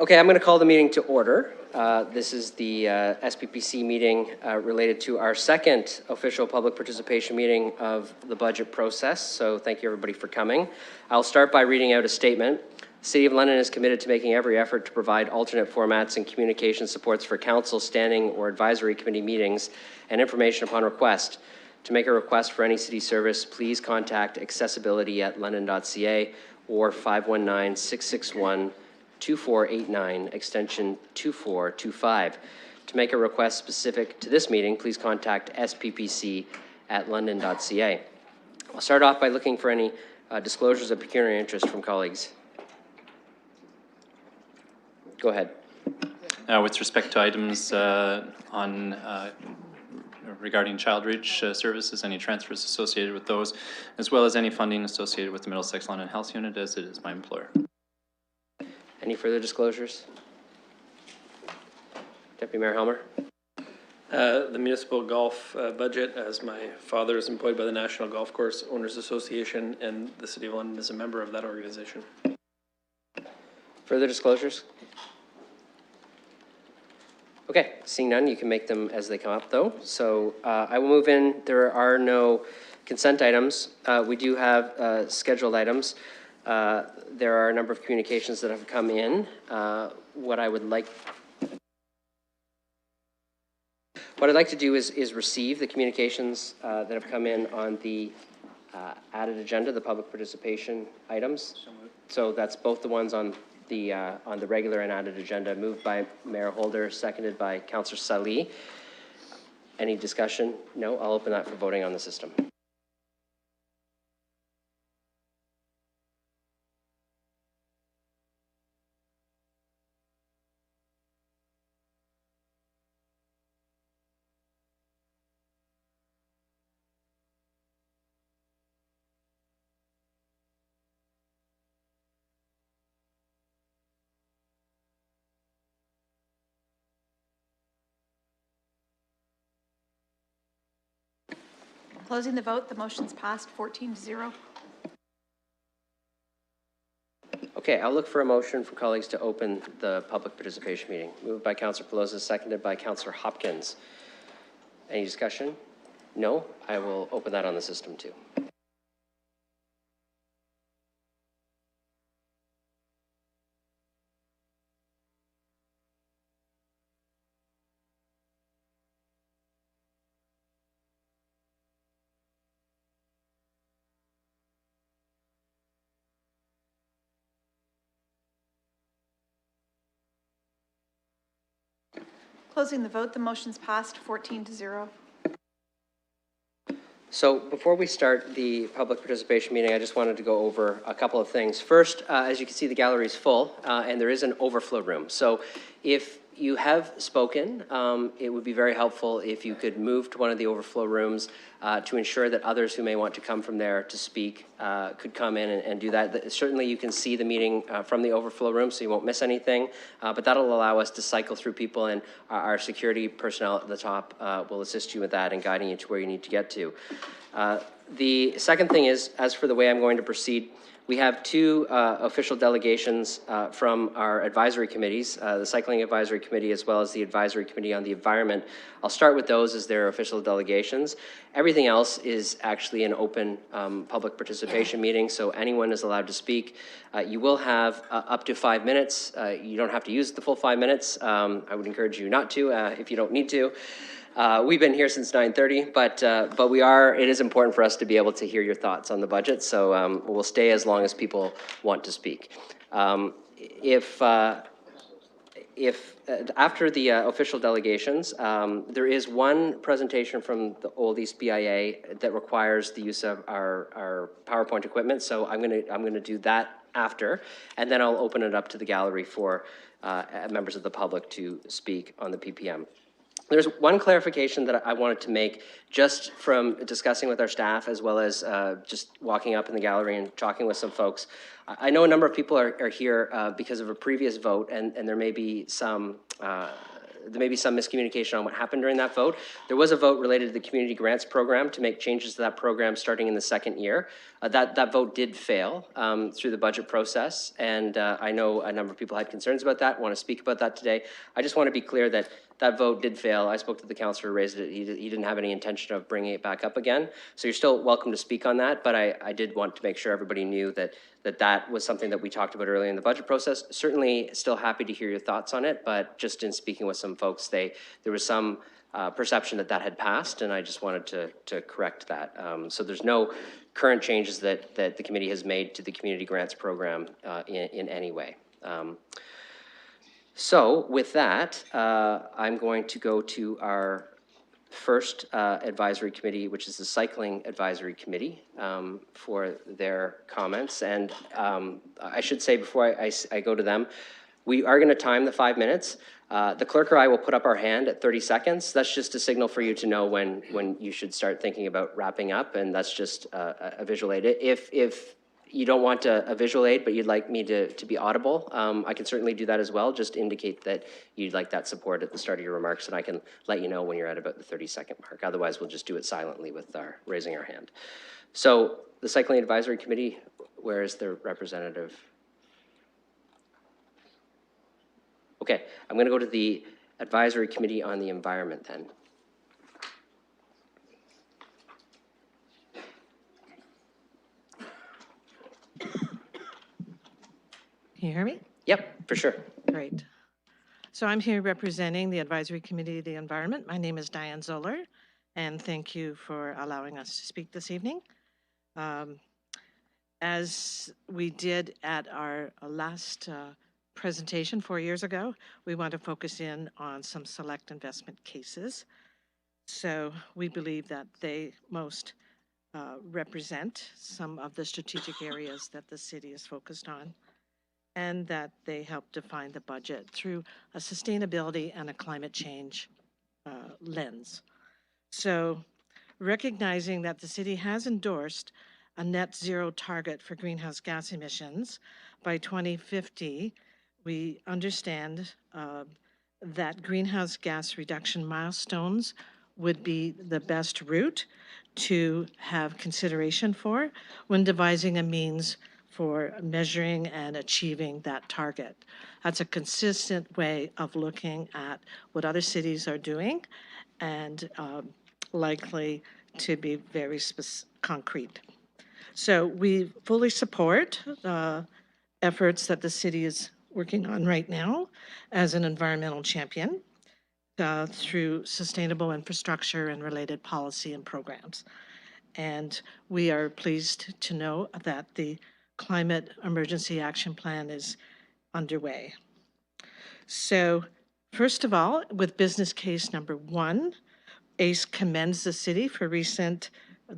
Okay, I'm going to call the meeting to order. This is the SPPC meeting related to our second official public participation meeting of the budget process. So thank you everybody for coming. I'll start by reading out a statement. The City of London is committed to making every effort to provide alternate formats and communication supports for council, standing, or advisory committee meetings and information upon request. To make a request for any city service, please contact accessibility@london.ca or 519-661-2489, extension 2425. To make a request specific to this meeting, please contact sppc@london.ca. I'll start off by looking for any disclosures of pecuniary interest from colleagues. Go ahead. With respect to items regarding child reach services, any transfers associated with those, as well as any funding associated with the Middlesex London Health Unit, as it is my employer. Any further disclosures? Deputy Mayor Helmer. The municipal golf budget, as my father is employed by the National Golf Course Owners Association, and the City of London is a member of that organization. Further disclosures? Okay, seeing none, you can make them as they come up though. So I will move in. There are no consent items. We do have scheduled items. There are a number of communications that have come in. What I'd like to do is receive the communications that have come in on the added agenda, the public participation items. So that's both the ones on the regular and added agenda, moved by Mayor Holder, seconded by Councillor Salih. Any discussion? No, I'll open that for voting on the system. Closing the vote, the motion's passed 14-0. Okay, I'll look for a motion from colleagues to open the public participation meeting. Moved by Councillor Pelosi, seconded by Councillor Hopkins. Any discussion? No? I will open that on the system too. Closing the vote, the motion's passed 14-0. So before we start the public participation meeting, I just wanted to go over a couple of things. First, as you can see, the gallery is full and there is an overflow room. So if you have spoken, it would be very helpful if you could move to one of the overflow rooms to ensure that others who may want to come from there to speak could come in and do that. Certainly you can see the meeting from the overflow room, so you won't miss anything, but that'll allow us to cycle through people, and our security personnel at the top will assist you with that and guiding you to where you need to get to. The second thing is, as for the way I'm going to proceed, we have two official delegations from our advisory committees, the Cycling Advisory Committee as well as the Advisory Committee on the Environment. I'll start with those as their official delegations. Everything else is actually an open public participation meeting, so anyone is allowed to speak. You will have up to 5 minutes. You don't have to use the full 5 minutes. I would encourage you not to if you don't need to. We've been here since 9:30, but it is important for us to be able to hear your thoughts on the budget, so we'll stay as long as people want to speak. If after the official delegations, there is one presentation from the Old East BIA that requires the use of our PowerPoint equipment, so I'm gonna do that after, and then I'll open it up to the gallery for members of the public to speak on the PPM. There's one clarification that I wanted to make just from discussing with our staff as well as just walking up in the gallery and talking with some folks. I know a number of people are here because of a previous vote, and there may be some there may be some miscommunication on what happened during that vote. There was a vote related to the community grants program to make changes to that program starting in the second year. That vote did fail through the budget process, and I know a number of people had concerns about that, want to speak about that today. I just want to be clear that that vote did fail. I spoke to the councillor who raised it. He didn't have any intention of bringing it back up again. So you're still welcome to speak on that, but I did want to make sure everybody knew that that was something that we talked about earlier in the budget process. Certainly still happy to hear your thoughts on it, but just in speaking with some folks, there was some perception that that had passed, and I just wanted to correct that. So there's no current changes that the committee has made to the community grants program in any way. So with that, I'm going to go to our first advisory committee, which is the Cycling Advisory Committee, for their comments. And I should say before I go to them, we are going to time the 5 minutes. The clerk or I will put up our hand at 30 seconds. That's just a signal for you to know when you should start thinking about wrapping up, and that's just a visual aid. If you don't want a visual aid, but you'd like me to be audible, I can certainly do that as well. Just indicate that you'd like that support at the start of your remarks, and I can let you know when you're at about the 30-second mark. Otherwise, we'll just do it silently with our raising our hand. So the Cycling Advisory Committee, where is their representative? Okay, I'm going to go to the Advisory Committee on the Environment then. Can you hear me? Yep, for sure. Great. So I'm here representing the Advisory Committee of the Environment. My name is Diane Zoller, and thank you for allowing us to speak this evening. As we did at our last presentation 4 years ago, we want to focus in on some select investment cases. So we believe that they most represent some of the strategic areas that the city is focused on, and that they help define the budget through a sustainability and a climate change lens. So recognizing that the city has endorsed a net zero target for greenhouse gas emissions by 2050, we understand that greenhouse gas reduction milestones would be the best route to have consideration for when devising a means for measuring and achieving that target. That's a consistent way of looking at what other cities are doing, and likely to be very concrete. So we fully support efforts that the city is working on right now as an environmental champion through sustainable infrastructure and related policy and programs. And we are pleased to know that the Climate Emergency Action Plan is underway. So first of all, with business case number 1, ACE commends the city for recent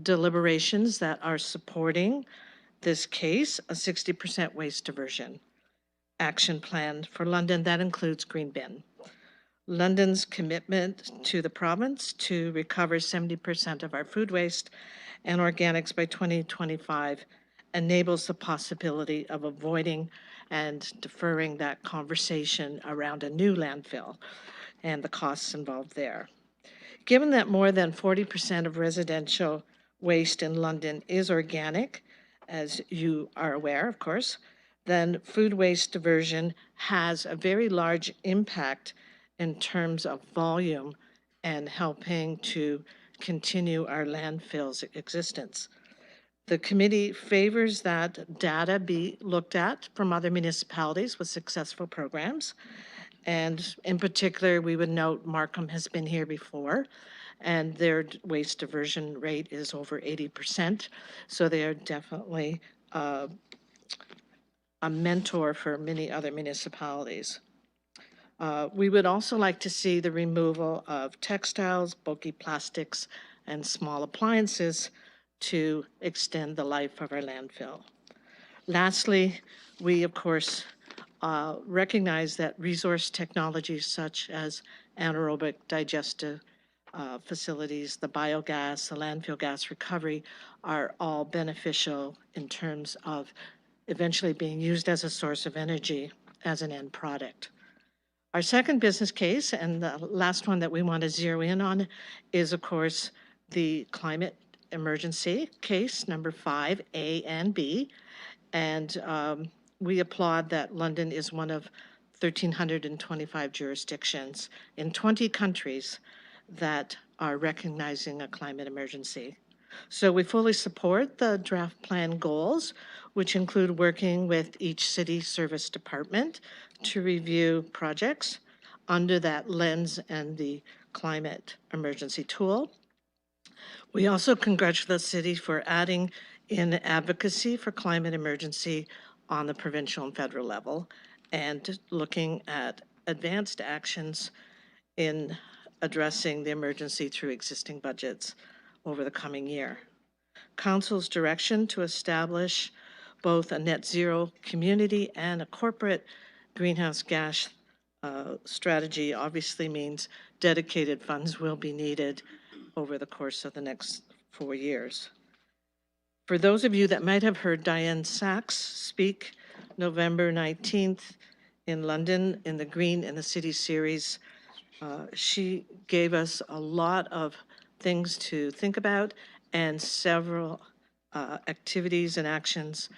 deliberations that are supporting this case, a 60% waste diversion action plan for London that includes green bin. London's commitment to the province to recover 70% of our food waste and organics by 2025 enables the possibility of avoiding and deferring that conversation around a new landfill and the costs involved there. Given that more than 40% of residential waste in London is organic, as you are aware, of course, then food waste diversion has a very large impact in terms of volume and helping to continue our landfill's existence. The committee favors that data be looked at from other municipalities with successful programs. And in particular, we would note Markham has been here before, and their waste diversion rate is over 80%. So they are definitely a mentor for many other municipalities. We would also like to see the removal of textiles, bulky plastics, and small appliances to extend the life of our landfill. Lastly, we of course recognize that resource technologies such as anaerobic digestive facilities, the biogas, the landfill gas recovery are all beneficial in terms of eventually being used as a source of energy as an end product. Our second business case, and the last one that we want to zero in on, is, of course, the climate emergency case, number 5, A and B. And we applaud that London is one of 1,325 jurisdictions in 20 countries that are recognizing a climate emergency. So we fully support the draft plan goals, which include working with each city service department to review projects under that lens and the climate emergency tool. We also congratulate the city for adding in advocacy for climate emergency on the provincial and federal level and looking at advanced actions in addressing the emergency through existing budgets over the coming year. Council's direction to establish both a net zero community and a corporate greenhouse gas strategy obviously means dedicated funds will be needed over the course of the next 4 years. For those of you that might have heard Diane Sachs speak November 19th in London in the Green in the City series, she gave us a lot of things to think about and several activities and actions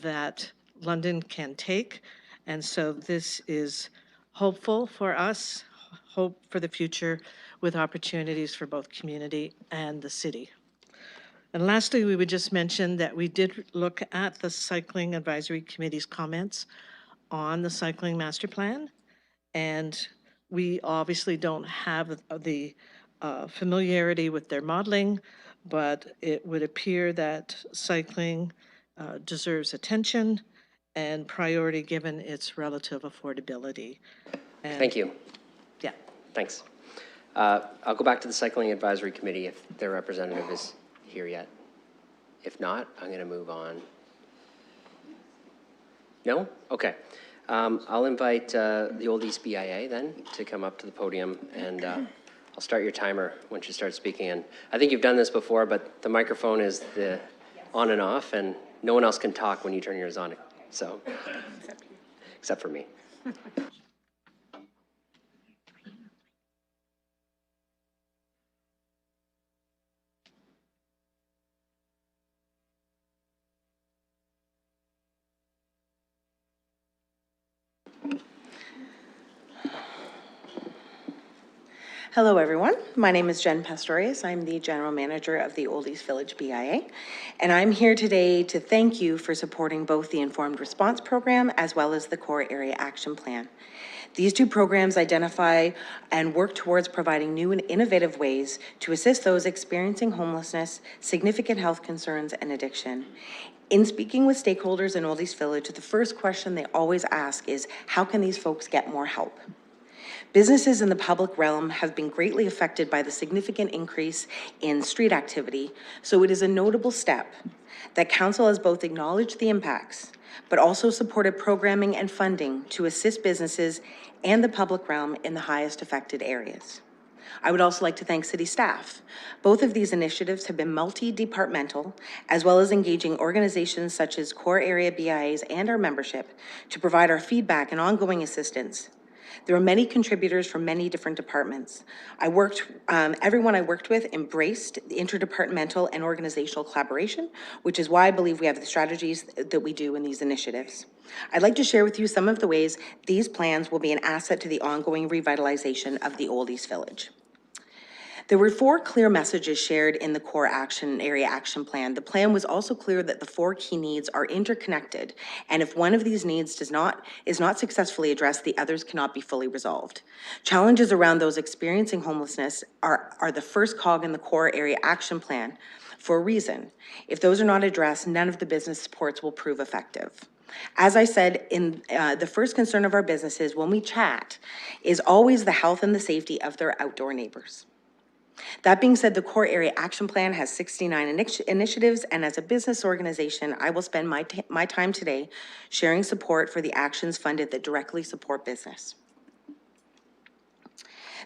that London can take. And so this is hopeful for us, hope for the future, with opportunities for both community and the city. And lastly, we would just mention that we did look at the Cycling Advisory Committee's comments on the cycling master plan. And we obviously don't have the familiarity with their modeling, but it would appear that cycling deserves attention and priority given its relative affordability. And Thank you. yeah. Thanks. I'll go back to the Cycling Advisory Committee if their representative is here yet. If not, I'm going to move on. No? Okay. I'll invite the Old East BIA then to come up to the podium, and I'll start your timer when she starts speaking. And I think you've done this before, but the microphone is the on and off, and no one else can talk when you turn yours on. So, except for me. Hello, everyone. My name is Jen Pastorius. I'm the General Manager of the Old East Village BIA, and I'm here today to thank you for supporting both the Informed Response Program as well as the Core Area Action Plan. These two programs identify and work towards providing new and innovative ways to assist those experiencing homelessness, significant health concerns, and addiction. In speaking with stakeholders in Old East Village, the first question they always ask is, how can these folks get more help? Businesses in the public realm have been greatly affected by the significant increase in street activity, so it is a notable step that Council has both acknowledged the impacts, but also supported programming and funding to assist businesses and the public realm in the highest affected areas. I would also like to thank city staff. Both of these initiatives have been multi-departmental, as well as engaging organizations such as Core Area BIAs and our membership to provide our feedback and ongoing assistance. There are many contributors from many different departments. Everyone I worked with embraced the interdepartmental and organizational collaboration, which is why I believe we have the strategies that we do in these initiatives. I'd like to share with you some of the ways these plans will be an asset to the ongoing revitalization of the Old East Village. There were 4 clear messages shared in the Core Area Action Plan. The plan was also clear that the 4 key needs are interconnected, and if one of these needs is not successfully addressed, the others cannot be fully resolved. Challenges around those experiencing homelessness are the first cog in the Core Area Action Plan for a reason. If those are not addressed, none of the business supports will prove effective. As I said, in the first concern of our businesses when we chat is always the health and the safety of their outdoor neighbors. That being said, the Core Area Action Plan has 69 initiatives, and as a business organization, I will spend my time today sharing support for the actions funded that directly support business.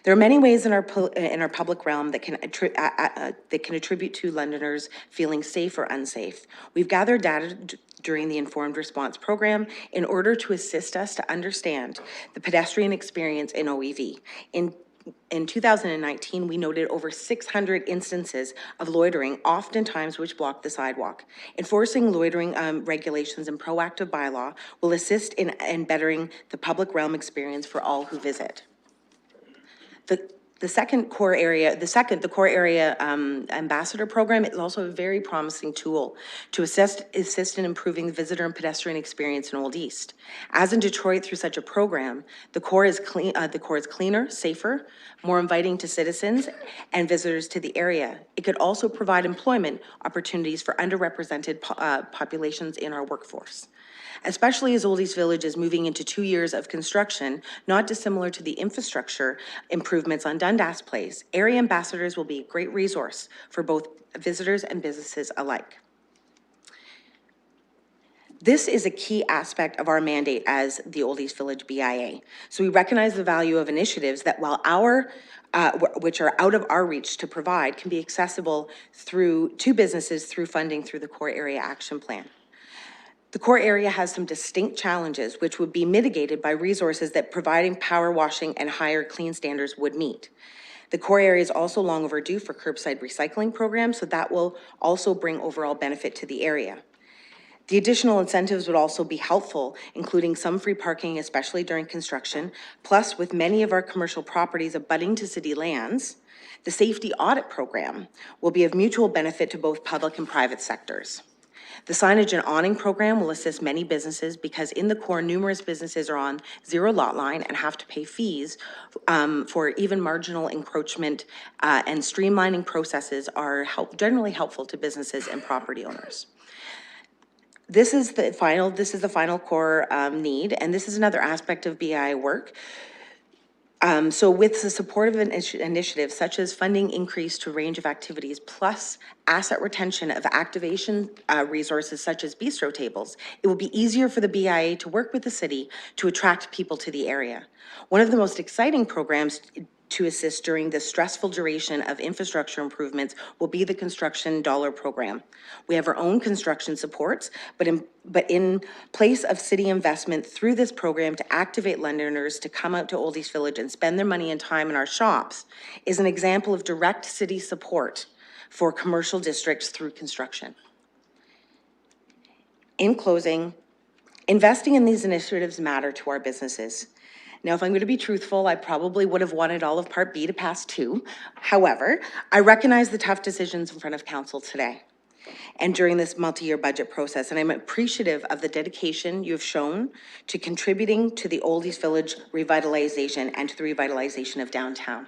There are many ways in our public realm that can attribute to Londoners feeling safe or unsafe. We've gathered data during the Informed Response Program in order to assist us to understand the pedestrian experience in OEV. In 2019, we noted over 600 instances of loitering, oftentimes which blocked the sidewalk. Enforcing loitering regulations and proactive bylaw will assist in bettering the public realm experience for all who visit. The core area ambassador program is also a very promising tool to assist in improving the visitor and pedestrian experience in Old East. As in Detroit, through such a program, the core is cleaner, safer, more inviting to citizens and visitors to the area. It could also provide employment opportunities for underrepresented populations in our workforce. Especially as Old East Village is moving into 2 years of construction, not dissimilar to the infrastructure improvements on Dundas Place, area ambassadors will be a great resource for both visitors and businesses alike. This is a key aspect of our mandate as the Old East Village BIA. So we recognize the value of initiatives that which are out of our reach to provide, can be accessible to businesses through funding through the Core Area Action Plan. The core area has some distinct challenges which would be mitigated by resources that providing power washing and higher clean standards would meet. The core area is also long overdue for curbside recycling programs, so that will also bring overall benefit to the area. The additional incentives would also be helpful, including some free parking, especially during construction, plus with many of our commercial properties abutting to city lands, the safety audit program will be of mutual benefit to both public and private sectors. The signage and awning program will assist many businesses because in the core, numerous businesses are on zero lot line and have to pay fees for even marginal encroachment, and streamlining processes are generally helpful to businesses and property owners. This is the final core need, and this is another aspect of BI work. So with the support of initiatives such as funding increase to range of activities, plus asset retention of activation resources such as bistro tables, it will be easier for the BIA to work with the city to attract people to the area. One of the most exciting programs to assist during the stressful duration of infrastructure improvements will be the construction dollar program. We have our own construction supports, but in place of city investment through this program to activate Londoners to come out to Old East Village and spend their money and time in our shops is an example of direct city support for commercial districts through construction. In closing, investing in these initiatives matter to our businesses. Now, if I'm going to be truthful, I probably would have wanted all of Part B to pass too. However, I recognize the tough decisions in front of council today and during this multi-year budget process, and I'm appreciative of the dedication you have shown to contributing to the Old East Village revitalization and to the revitalization of downtown.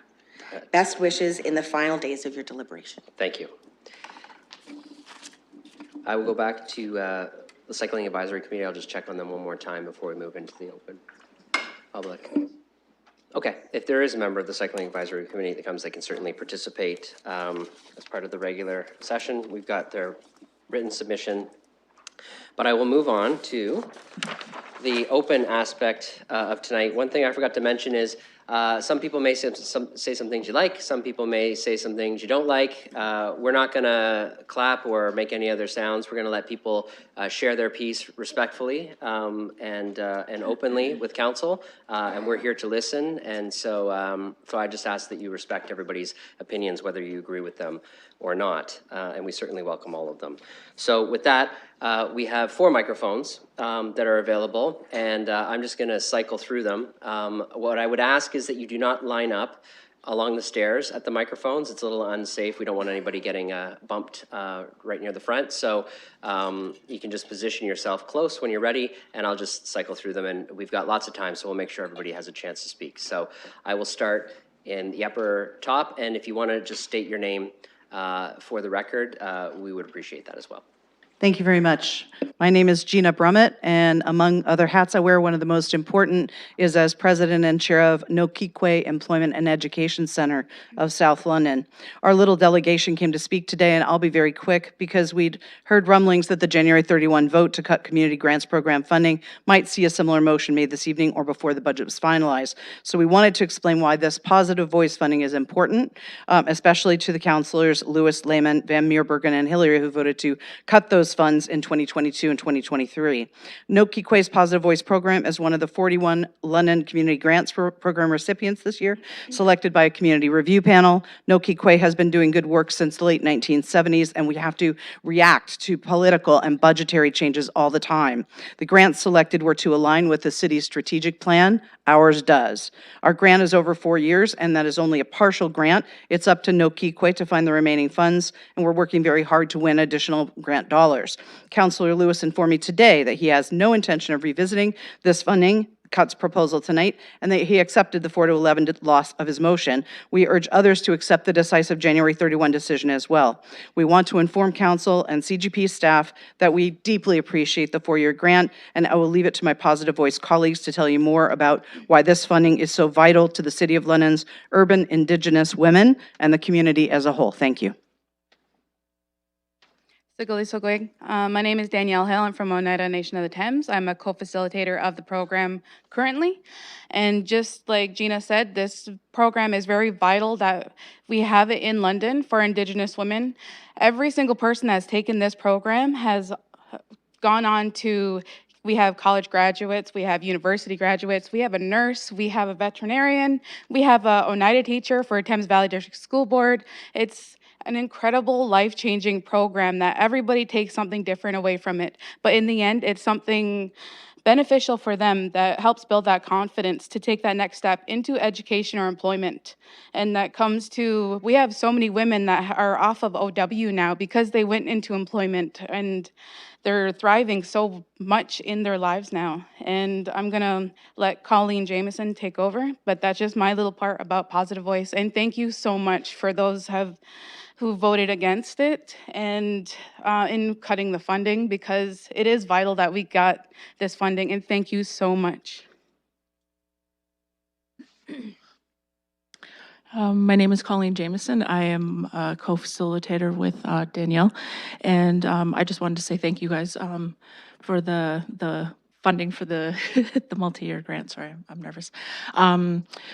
Best wishes in the final days of your deliberation. Thank you. I will go back to the Cycling Advisory Committee. I'll just check on them one more time before we move into the open public. Okay, if there is a member of the Cycling Advisory Committee that comes, they can certainly participate as part of the regular session. We've got their written submission, but I will move on to the open aspect of tonight. One thing I forgot to mention is some people may say some things you like, some people may say some things you don't like. We're not gonna clap or make any other sounds. We're gonna let people share their piece respectfully and openly with council, and we're here to listen. And so, so I just ask that you respect everybody's opinions, whether you agree with them or not, and we certainly welcome all of them. So with that, we have 4 microphones that are available, and I'm just gonna cycle through them. What I would ask is that you do not line up along the stairs at the microphones. It's a little unsafe. We don't want anybody getting bumped right near the front. So you can just position yourself close when you're ready, and I'll just cycle through them. And we've got lots of time, so we'll make sure everybody has a chance to speak. So I will start in the upper top, and if you want to just state your name for the record, we would appreciate that as well. Thank you very much. My name is Gina Brummett, and among other hats I wear, one of the most important is as president and chair of Nokikwe Employment and Education Center of South London. Our little delegation came to speak today, and I'll be very quick because we'd heard rumblings that the January 31 vote to cut community grants program funding might see a similar motion made this evening or before the budget was finalized. So we wanted to explain why this positive voice funding is important, especially to the councilors Lewis, Lehman, Van Meerbergen, and Hillary who voted to cut those funds in 2022 and 2023. Nokikwe's Positive Voice program is one of the 41 London Community Grants Program recipients this year, selected by a community review panel. Nokikwe has been doing good work since the late 1970s, and we have to react to political and budgetary changes all the time. The grants selected were to align with the city's strategic plan. Ours does. Our grant is over 4 years, and that is only a partial grant. It's up to Nokikwe to find the remaining funds, and we're working very hard to win additional grant dollars. Councillor Lewis informed me today that he has no intention of revisiting this funding cuts proposal tonight, and that he accepted the 4-11 loss of his motion. We urge others to accept the decisive January 31 decision as well. We want to inform council and CGP staff that we deeply appreciate the 4-year grant, and I will leave it to my Positive Voice colleagues to tell you more about why this funding is so vital to the City of London's urban Indigenous women and the community as a whole. Thank you. My name is Danielle Hill. I'm from Oneida Nation of the Thames. I'm a co-facilitator of the program currently. And just like Gina said, this program is very vital that we have it in London for Indigenous women. Every single person that's taken this program has gone on to, we have college graduates, we have university graduates, we have a nurse, we have a veterinarian, we have a Oneida teacher for Thames Valley District School Board. It's an incredible life-changing program that everybody takes something different away from it. But in the end, it's something beneficial for them that helps build that confidence to take that next step into education or employment. And that comes to, we have so many women that are off of OW now because they went into employment and they're thriving so much in their lives now. And I'm gonna let Colleen Jameson take over, but that's just my little part about Positive Voice. And thank you so much for those who voted against it and in cutting the funding, because it is vital that we got this funding, and thank you so much. My name is Colleen Jameson. I am a co-facilitator with Danielle, and I just wanted to say thank you guys for the funding for the the multi-year grant. Sorry, I'm nervous.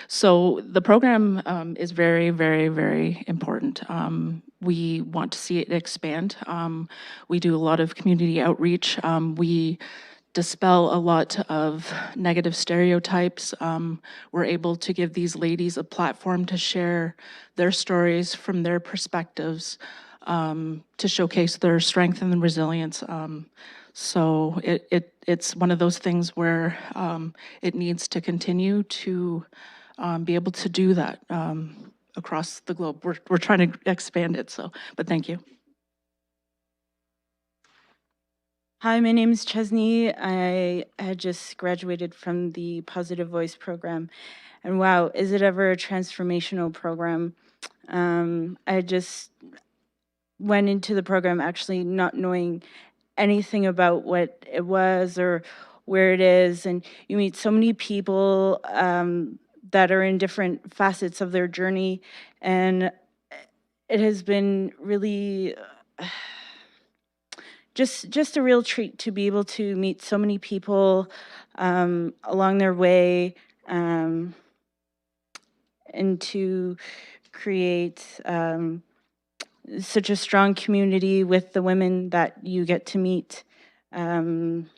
So the program is very, very, very important. We want to see it expand. We do a lot of community outreach. We dispel a lot of negative stereotypes. We're able to give these ladies a platform to share their stories from their perspectives, to showcase their strength and resilience. So it's one of those things where it needs to continue to be able to do that across the globe. We're trying to expand it, but thank you. Hi, my name is Chesney. I had just graduated from the Positive Voice program, and wow, is it ever a transformational program? I just went into the program actually not knowing anything about what it was or where it is, and you meet so many people that are in different facets of their journey, and it has been really just a real treat to be able to meet so many people along their way, and to create such a strong community with the women that you get to meet, and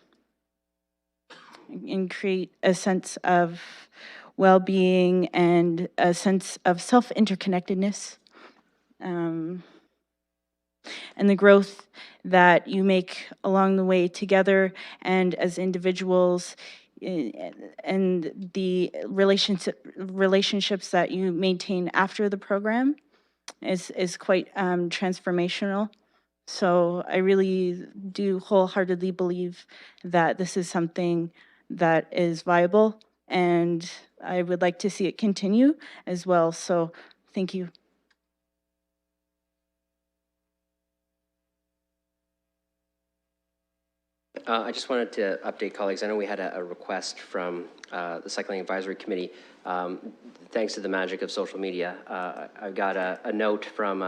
create a sense of well-being and a sense of self-interconnectedness, and the growth that you make along the way together and as individuals, and the relationships that you maintain after the program is quite transformational. So I really do wholeheartedly believe that this is something that is viable, and I would like to see it continue as well. So thank you. I just wanted to update colleagues. I know we had a request from the Cycling Advisory Committee. Thanks to the magic of social media, I got a note from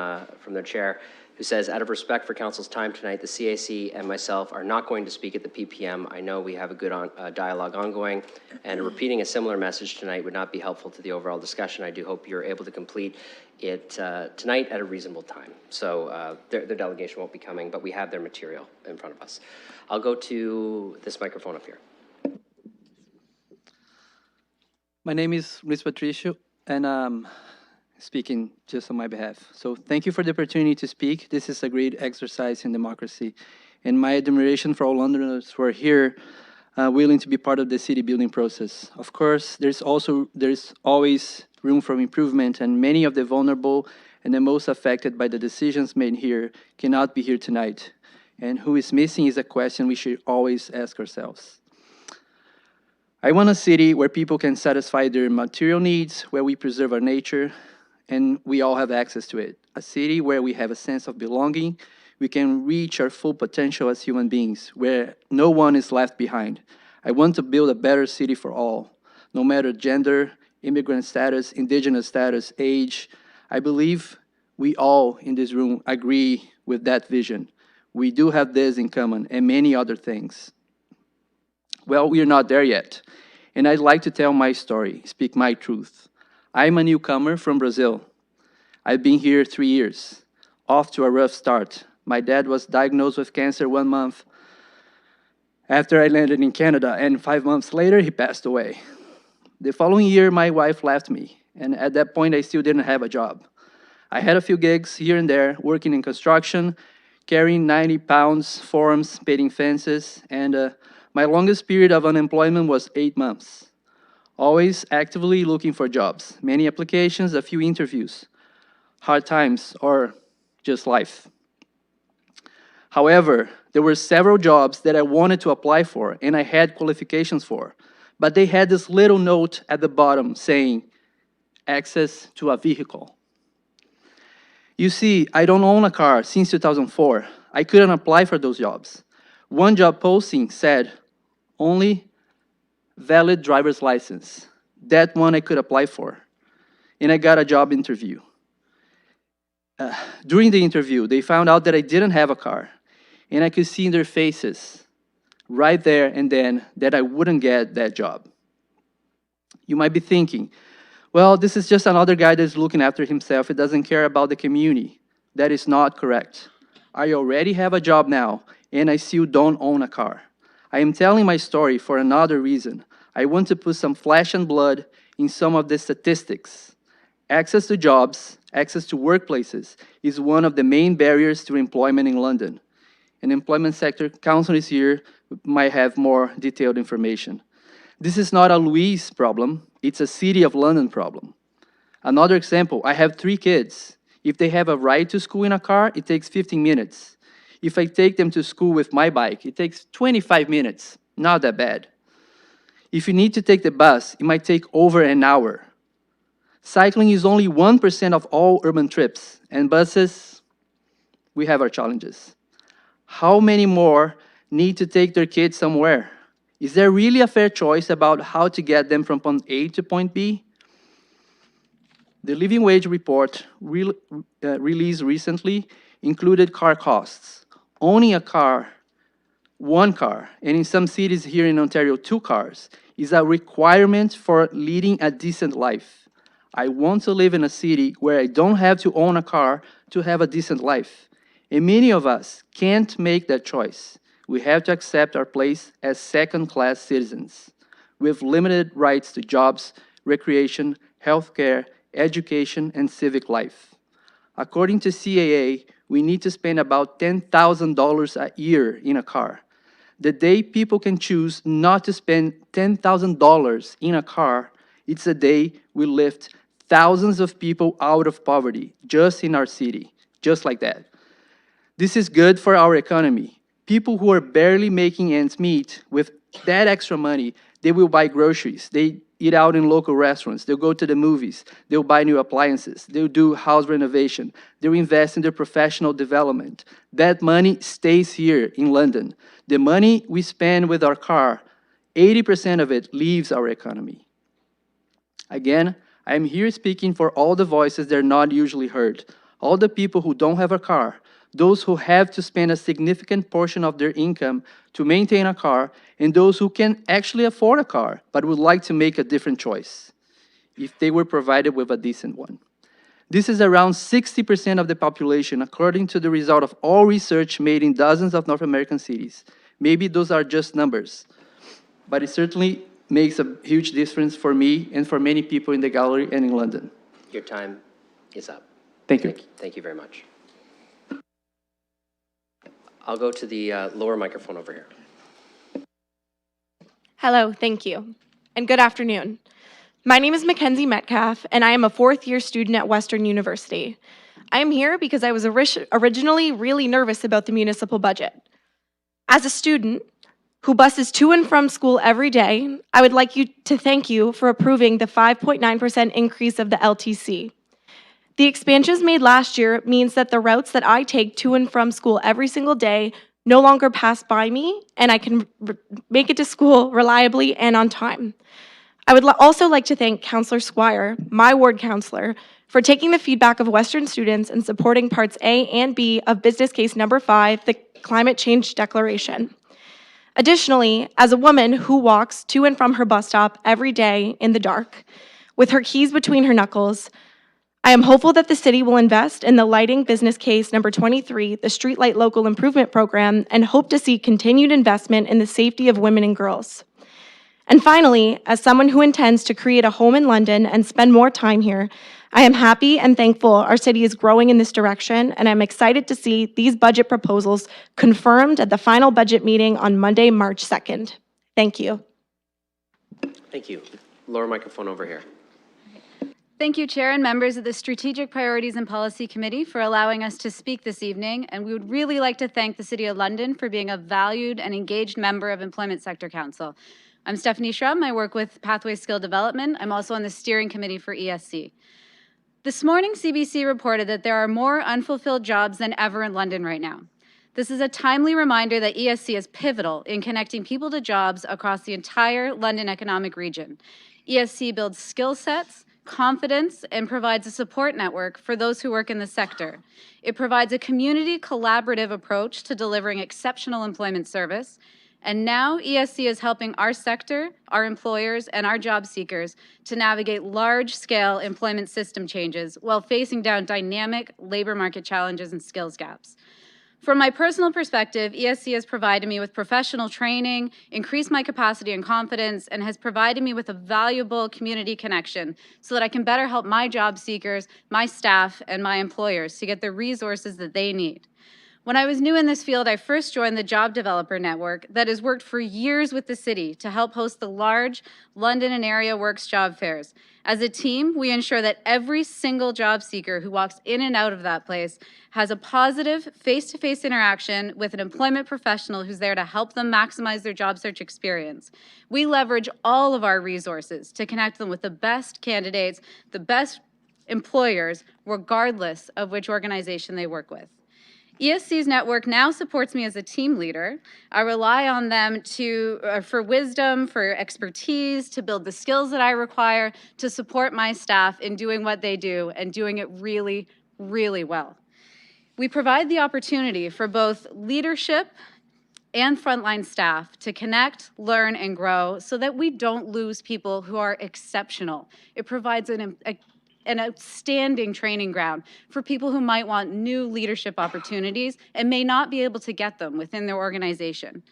their chair who says, out of respect for council's time tonight, the CAC and myself are not going to speak at the PPM. I know we have a good dialogue ongoing, and repeating a similar message tonight would not be helpful to the overall discussion. I do hope you're able to complete it tonight at a reasonable time. So their delegation won't be coming, but we have their material in front of us. I'll go to this microphone up here. My name is Luis Patricio, and I'm speaking just on my behalf. So thank you for the opportunity to speak. This is a great exercise in democracy. And my admiration for all Londoners who are here willing to be part of the city building process. Of course, there's always room for improvement, and many of the vulnerable and the most affected by the decisions made here cannot be here tonight. And who is missing is a question we should always ask ourselves. I want a city where people can satisfy their material needs, where we preserve our nature, and we all have access to it. A city where we have a sense of belonging, we can reach our full potential as human beings, where no one is left behind. I want to build a better city for all, no matter gender, immigrant status, indigenous status, age. I believe we all in this room agree with that vision. We do have this in common and many other things. Well, we are not there yet, and I'd like to tell my story, speak my truth. I'm a newcomer from Brazil. I've been here 3 years, off to a rough start. My dad was diagnosed with cancer 1 month after I landed in Canada, and 5 months later, he passed away. The following year, my wife left me, and at that point, I still didn't have a job. I had a few gigs here and there, working in construction, carrying 90 pounds forms, painting fences, and my longest period of unemployment was 8 months. Always actively looking for jobs, many applications, a few interviews, hard times, or just life. However, there were several jobs that I wanted to apply for and I had qualifications for, but they had this little note at the bottom saying, access to a vehicle. You see, I don't own a car since 2004. I couldn't apply for those jobs. One job posting said, only valid driver's license. That one I could apply for. And I got a job interview. During the interview, they found out that I didn't have a car. And I could see in their faces, right there and then, that I wouldn't get that job. You might be thinking, well, this is just another guy that's looking after himself. He doesn't care about the community. That is not correct. I already have a job now, and I still don't own a car. I am telling my story for another reason. I want to put some flesh and blood in some of the statistics. Access to jobs, access to workplaces is one of the main barriers to employment in London. An employment sector council is here, might have more detailed information. This is not a Louise problem, it's a City of London problem. Another example, I have 3 kids. If they have a ride to school in a car, it takes 15 minutes. If I take them to school with my bike, it takes 25 minutes, not that bad. If you need to take the bus, it might take over an hour. Cycling is only 1% of all urban trips, and buses, we have our challenges. How many more need to take their kids somewhere? Is there really a fair choice about how to get them from point A to point B? The Living Wage report released recently included car costs. Owning a car, 1 car, and in some cities here in Ontario, 2 cars, is a requirement for leading a decent life. I want to live in a city where I don't have to own a car to have a decent life. And many of us can't make that choice. We have to accept our place as second-class citizens with limited rights to jobs, recreation, healthcare, education, and civic life. According to CAA, we need to spend about $10,000 a year in a car. The day people can choose not to spend $10,000 in a car, it's a day we lift thousands of people out of poverty just in our city, just like that. This is good for our economy. People who are barely making ends meet with that extra money, They will buy groceries. They eat out in local restaurants. They'll go to the movies. They'll buy new appliances. They'll do house renovation. They'll invest in their professional development. That money stays here in London. The money we spend with our car, 80% of it leaves our economy. Again, I am here speaking for all the voices that are not usually heard, all the people who don't have a car, those who have to spend a significant portion of their income to maintain a car, and those who can actually afford a car but would like to make a different choice if they were provided with a decent one. This is around 60% of the population, according to the result of all research made in dozens of North American cities. Maybe those are just numbers, but it certainly makes a huge difference for me and for many people in the gallery and in London. Your time is up. Thank you. Thank you very much. I'll go to the lower microphone over here. Hello, thank you, and good afternoon. My name is Mackenzie Metcalf, and I am a fourth-year student at Western University. I am here because I was originally really nervous about the municipal budget. As a student who buses to and from school every day, I would like to thank you for approving the 5.9% increase of the LTC. The expansions made last year means that the routes that I take to and from school every single day no longer pass by me, and I can make it to school reliably and on time. I would also like to thank Councillor Squire, my ward councillor, for taking the feedback of Western students and supporting parts A and B of business case number 5, the Climate Change Declaration. Additionally, as a woman who walks to and from her bus stop every day in the dark, with her keys between her knuckles, I am hopeful that the city will invest in the lighting business case number 23, the Streetlight Local Improvement Program, and hope to see continued investment in the safety of women and girls. And finally, as someone who intends to create a home in London and spend more time here, I am happy and thankful our city is growing in this direction, and I'm excited to see these budget proposals confirmed at the final budget meeting on Monday, March 2nd. Thank you. Thank you. Lower microphone over here. Thank you, Chair and members of the Strategic Priorities and Policy Committee for allowing us to speak this evening, and we would really like to thank the City of London for being a valued and engaged member of Employment Sector Council. I'm Stephanie Schrum. I work with Pathway Skill Development. I'm also on the steering committee for ESC. This morning, CBC reported that there are more unfulfilled jobs than ever in London right now. This is a timely reminder that ESC is pivotal in connecting people to jobs across the entire London economic region. ESC builds skill sets, confidence, and provides a support network for those who work in the sector. It provides a community collaborative approach to delivering exceptional employment service. And now ESC is helping our sector, our employers, and our job seekers to navigate large-scale employment system changes while facing down dynamic labor market challenges and skills gaps. From my personal perspective, ESC has provided me with professional training, increased my capacity and confidence, and has provided me with a valuable community connection so that I can better help my job seekers, my staff, and my employers to get the resources that they need. When I was new in this field, I first joined the Job Developer Network that has worked for years with the city to help host the large London and area works job fairs. As a team, we ensure that every single job seeker who walks in and out of that place has a positive face-to-face interaction with an employment professional who's there to help them maximize their job search experience. We leverage all of our resources to connect them with the best candidates, the best employers, regardless of which organization they work with. ESC's network now supports me as a team leader. I rely on them for wisdom, for expertise, to build the skills that I require to support my staff in doing what they do and doing it really, really well. We provide the opportunity for both leadership and frontline staff to connect, learn, and grow so that we don't lose people who are exceptional. It provides an outstanding training ground for people who might want new leadership opportunities and may not be able to get them within their organization.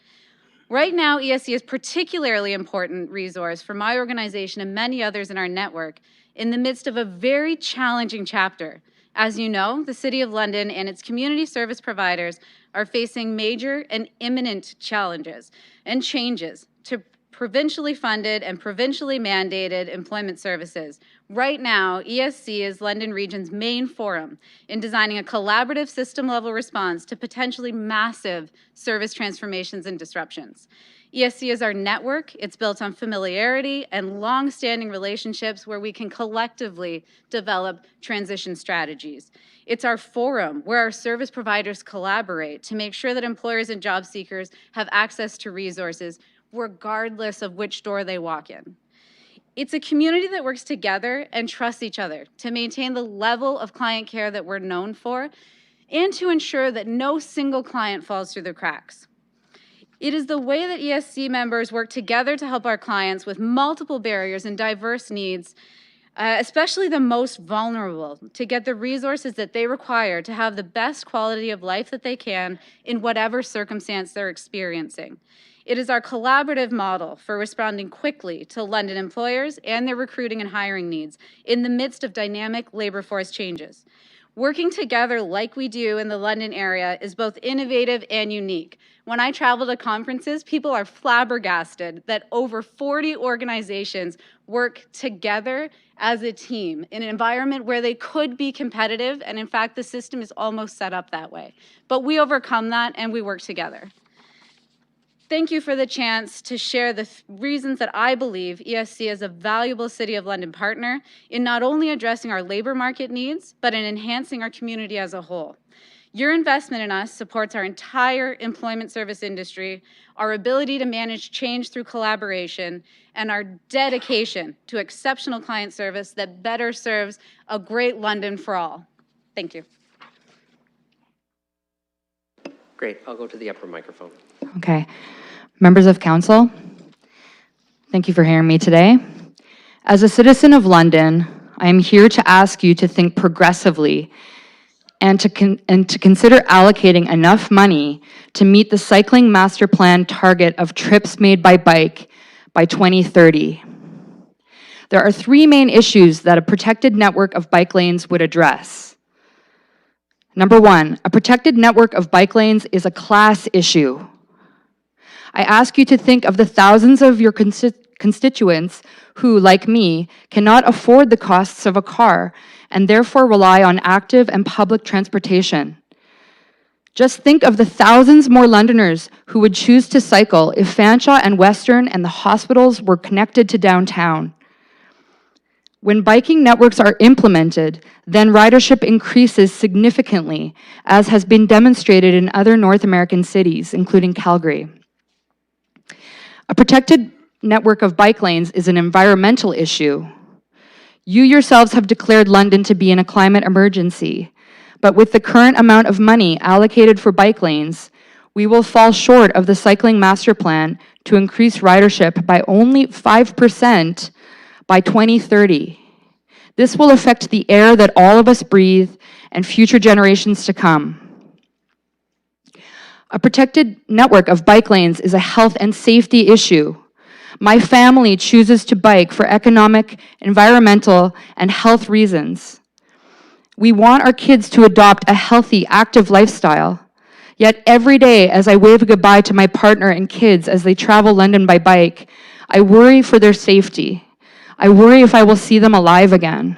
Right now, ESC is a particularly important resource for my organization and many others in our network in the midst of a very challenging chapter. As you know, the City of London and its community service providers are facing major and imminent challenges and changes to provincially funded and provincially mandated employment services. Right now, ESC is London Region's main forum in designing a collaborative system-level response to potentially massive service transformations and disruptions. ESC is our network. It's built on familiarity and long-standing relationships where we can collectively develop transition strategies. It's our forum where our service providers collaborate to make sure that employers and job seekers have access to resources regardless of which door they walk in. It's a community that works together and trusts each other to maintain the level of client care that we're known for and to ensure that no single client falls through the cracks. It is the way that ESC members work together to help our clients with multiple barriers and diverse needs, especially the most vulnerable, to get the resources that they require to have the best quality of life that they can in whatever circumstance they're experiencing. It is our collaborative model for responding quickly to London employers and their recruiting and hiring needs in the midst of dynamic labor force changes. Working together like we do in the London area is both innovative and unique. When I travel to conferences, people are flabbergasted that over 40 organizations work together as a team in an environment where they could be competitive, and in fact, the system is almost set up that way. But we overcome that and we work together. Thank you for the chance to share the reasons that I believe ESC is a valuable City of London partner in not only addressing our labor market needs, but in enhancing our community as a whole. Your investment in us supports our entire employment service industry, our ability to manage change through collaboration, and our dedication to exceptional client service that better serves a great London for all. Thank you. Great. I'll go to the upper microphone. Okay. Members of Council, thank you for hearing me today. As a citizen of London, I am here to ask you to think progressively and to consider allocating enough money to meet the Cycling Master Plan target of trips made by bike by 2030. There are three main issues that a protected network of bike lanes would address. Number one, a protected network of bike lanes is a class issue. I ask you to think of the thousands of your constituents who, like me, cannot afford the costs of a car and therefore rely on active and public transportation. Just think of the thousands more Londoners who would choose to cycle if Fanshawe and Western and the hospitals were connected to downtown. When biking networks are implemented, then ridership increases significantly, as has been demonstrated in other North American cities, including Calgary. A protected network of bike lanes is an environmental issue. You yourselves have declared London to be in a climate emergency, but with the current amount of money allocated for bike lanes, we will fall short of the Cycling Master Plan to increase ridership by only 5% by 2030. This will affect the air that all of us breathe and future generations to come. A protected network of bike lanes is a health and safety issue. My family chooses to bike for economic, environmental, and health reasons. We want our kids to adopt a healthy, active lifestyle. Yet every day, as I wave goodbye to my partner and kids as they travel London by bike, I worry for their safety. I worry if I will see them alive again.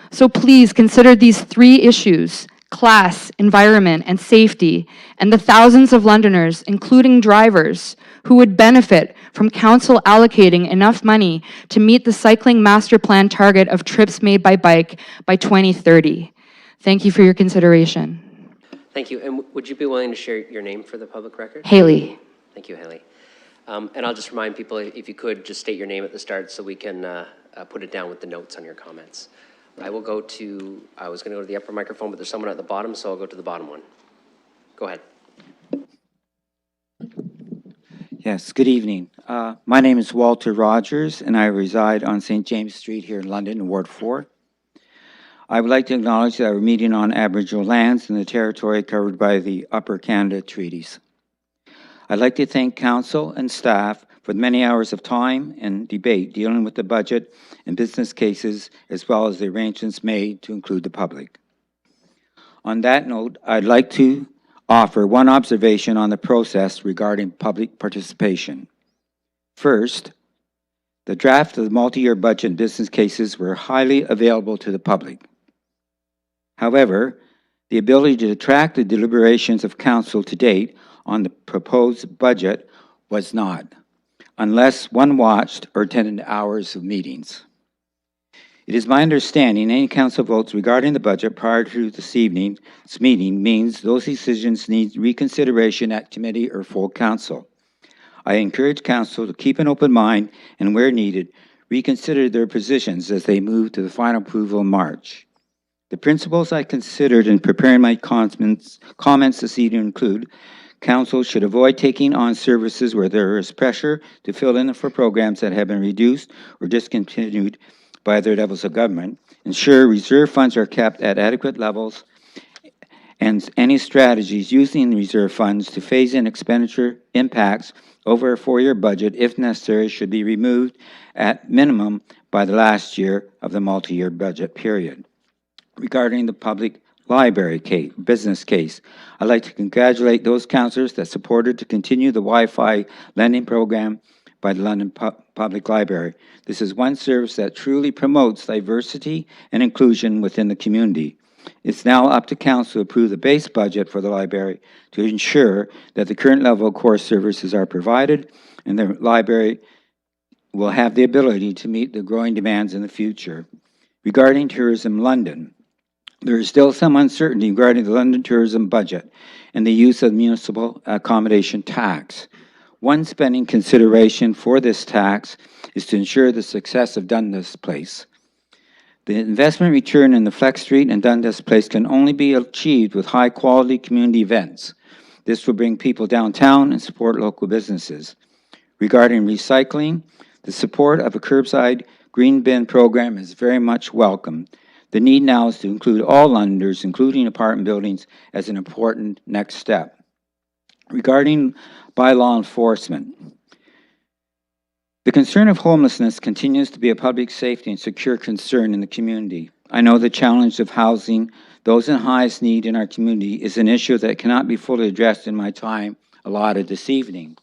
So please consider these three issues: class, environment, and safety, and the thousands of Londoners, including drivers, who would benefit from council allocating enough money to meet the Cycling Master Plan target of trips made by bike by 2030. Thank you for your consideration. Thank you. And would you be willing to share your name for the public record? Haley. Thank you, Haley. And I'll just remind people, if you could, just state your name at the start so we can put it down with the notes on your comments. I was going to go to the upper microphone, but there's someone at the bottom, so I'll go to the bottom one. Go ahead. Yes, good evening. My name is Walter Rogers, and I reside on St. James Street here in London, in Ward 4. I would like to acknowledge that we're meeting on Aboriginal lands in the territory covered by the Upper Canada Treaties. I'd like to thank Council and staff for the many hours of time and debate dealing with the budget and business cases, as well as the arrangements made to include the public. On that note, I'd like to offer one observation on the process regarding public participation. First, the draft of the multi-year budget and business cases were highly available to the public. However, the ability to track the deliberations of council to date on the proposed budget was not, unless one watched or attended hours of meetings. It is my understanding any council votes regarding the budget prior to this evening's meeting means those decisions need reconsideration at committee or full council. I encourage council to keep an open mind and, where needed, reconsider their positions as they move to the final approval in March. The principles I considered in preparing my comments this evening include: council should avoid taking on services where there is pressure to fill in for programs that have been reduced or discontinued by other levels of government. Ensure reserve funds are kept at adequate levels, and any strategies using the reserve funds to phase in expenditure impacts over a 4-year budget, if necessary, should be removed at minimum by the last year of the multi-year budget period. Regarding the public library business case, I'd like to congratulate those councillors that supported to continue the Wi-Fi lending program by the London Public Library. This is one service that truly promotes diversity and inclusion within the community. It's now up to council to approve the base budget for the library to ensure that the current level of core services are provided and the library will have the ability to meet the growing demands in the future. Regarding Tourism London, there is still some uncertainty regarding the London tourism budget and the use of municipal accommodation tax. One spending consideration for this tax is to ensure the success of Dundas Place. The investment return in the Flex Street and Dundas Place can only be achieved with high-quality community events. This will bring people downtown and support local businesses. Regarding recycling, the support of a curbside green bin program is very much welcome. The need now is to include all Londoners, including apartment buildings, as an important next step. Regarding bylaw enforcement, the concern of homelessness continues to be a public safety and secure concern in the community. I know the challenge of housing those in highest need in our community is an issue that cannot be fully addressed in my time allotted this evening.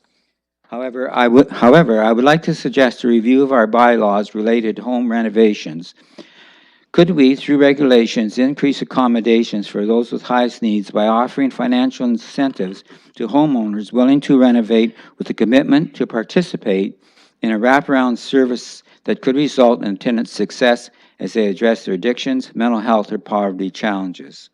However, I would like to suggest a review of our bylaws related to home renovations. Could we, through regulations, increase accommodations for those with highest needs by offering financial incentives to homeowners willing to renovate with a commitment to participate in a wraparound service that could result in tenants' success as they address their addictions, mental health, or poverty challenges?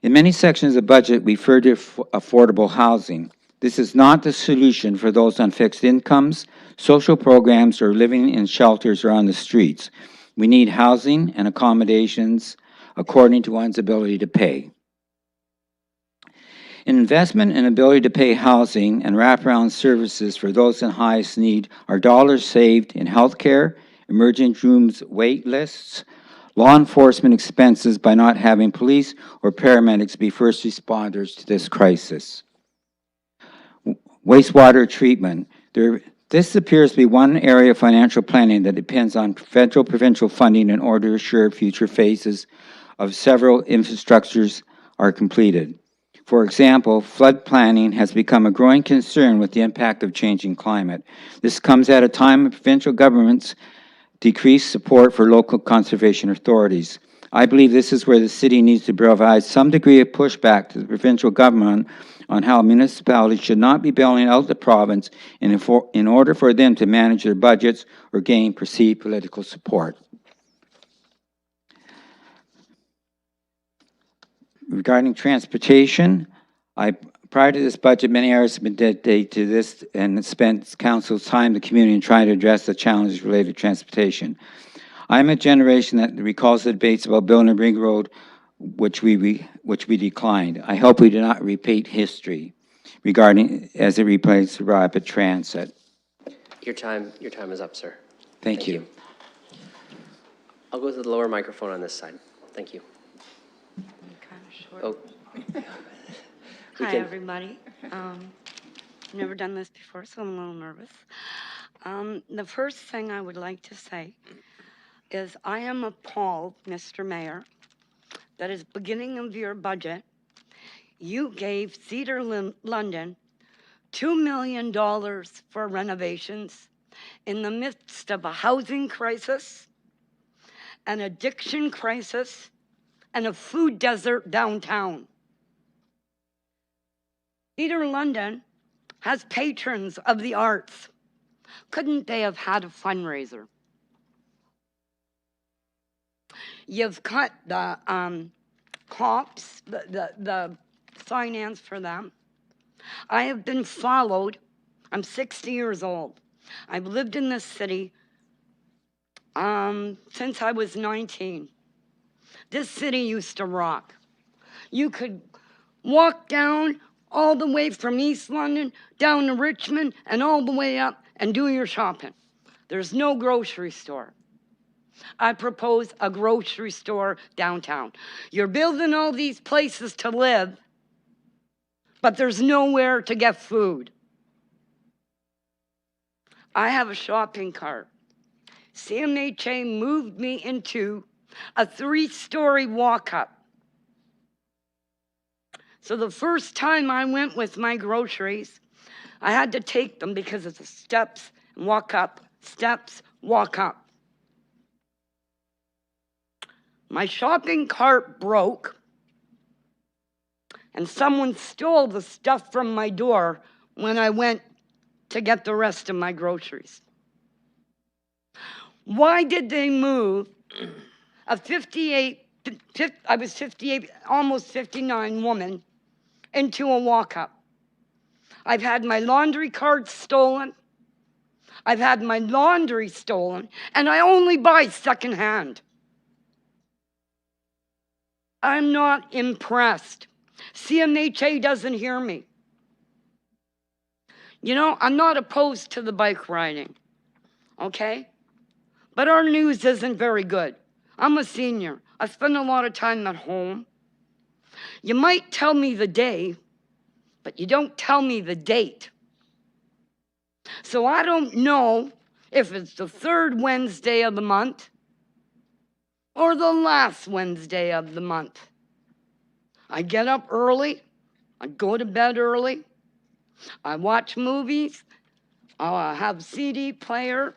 In many sections of the budget, we refer to affordable housing. This is not the solution for those on fixed incomes, social programs, or living in shelters or on the streets. We need housing and accommodations according to one's ability to pay. Investment in ability to pay housing and wraparound services for those in highest need are dollars saved in healthcare, emergency rooms wait lists, law enforcement expenses by not having police or paramedics be first responders to this crisis. Wastewater treatment. This appears to be one area of financial planning that depends on federal provincial funding in order to assure future phases of several infrastructures are completed. For example, flood planning has become a growing concern with the impact of changing climate. This comes at a time of provincial governments decreased support for local conservation authorities. I believe this is where the city needs to provide some degree of pushback to the provincial government on how municipalities should not be bailing out the province in order for them to manage their budgets or gain perceived political support. Regarding transportation, prior to this budget, many hours have been dedicated to this and spent council's time in the community in trying to address the challenges related to transportation. I'm a generation that recalls the debates about building a ring road, which we declined. I hope we do not repeat history regarding as it replaces rapid transit. Your time is up, sir. Thank you. I'll go to the lower microphone on this side. Thank you. Oh. Hi, everybody. Never done this before, so I'm a little nervous. The first thing I would like to say is I am appalled, Mr. Mayor, that at the beginning of your budget, you gave Theatre London $2 million for renovations in the midst of a housing crisis, an addiction crisis, and a food desert downtown. Theatre London has patrons of the arts. Couldn't they have had a fundraiser? You've cut the cops, the finance for them. I have been followed. I'm 60 years old. I've lived in this city since I was 19. This city used to rock. You could walk down all the way from East London down to Richmond and all the way up and do your shopping. There's no grocery store. I propose a grocery store downtown. You're building all these places to live, but there's nowhere to get food. I have a shopping cart. CMHA moved me into a 3-story walk-up. So the first time I went with my groceries, I had to take them because of the steps, walk up, steps, walk up. My shopping cart broke, and someone stole the stuff from my door when I went to get the rest of my groceries. Why did they move a 58, I was 58, almost 59 woman into a walk-up? I've had my laundry cart stolen. I've had my laundry stolen, and I only buy secondhand. I'm not impressed. CMHA doesn't hear me. You know, I'm not opposed to the bike riding, okay? But our news isn't very good. I'm a senior. I spend a lot of time at home. You might tell me the day, but you don't tell me the date. So I don't know if it's the 3rd Wednesday of the month or the last Wednesday of the month. I get up early. I go to bed early. I watch movies. I have a CD player.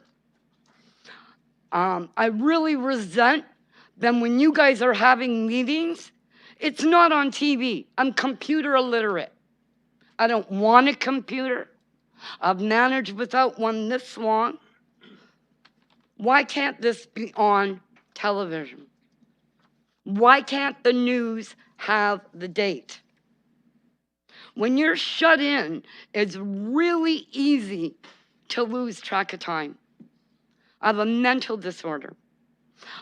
I really resent them when you guys are having meetings. It's not on TV. I'm computer illiterate. I don't want a computer. I've managed without one this long. Why can't this be on television? Why can't the news have the date? When you're shut in, it's really easy to lose track of time. I have a mental disorder.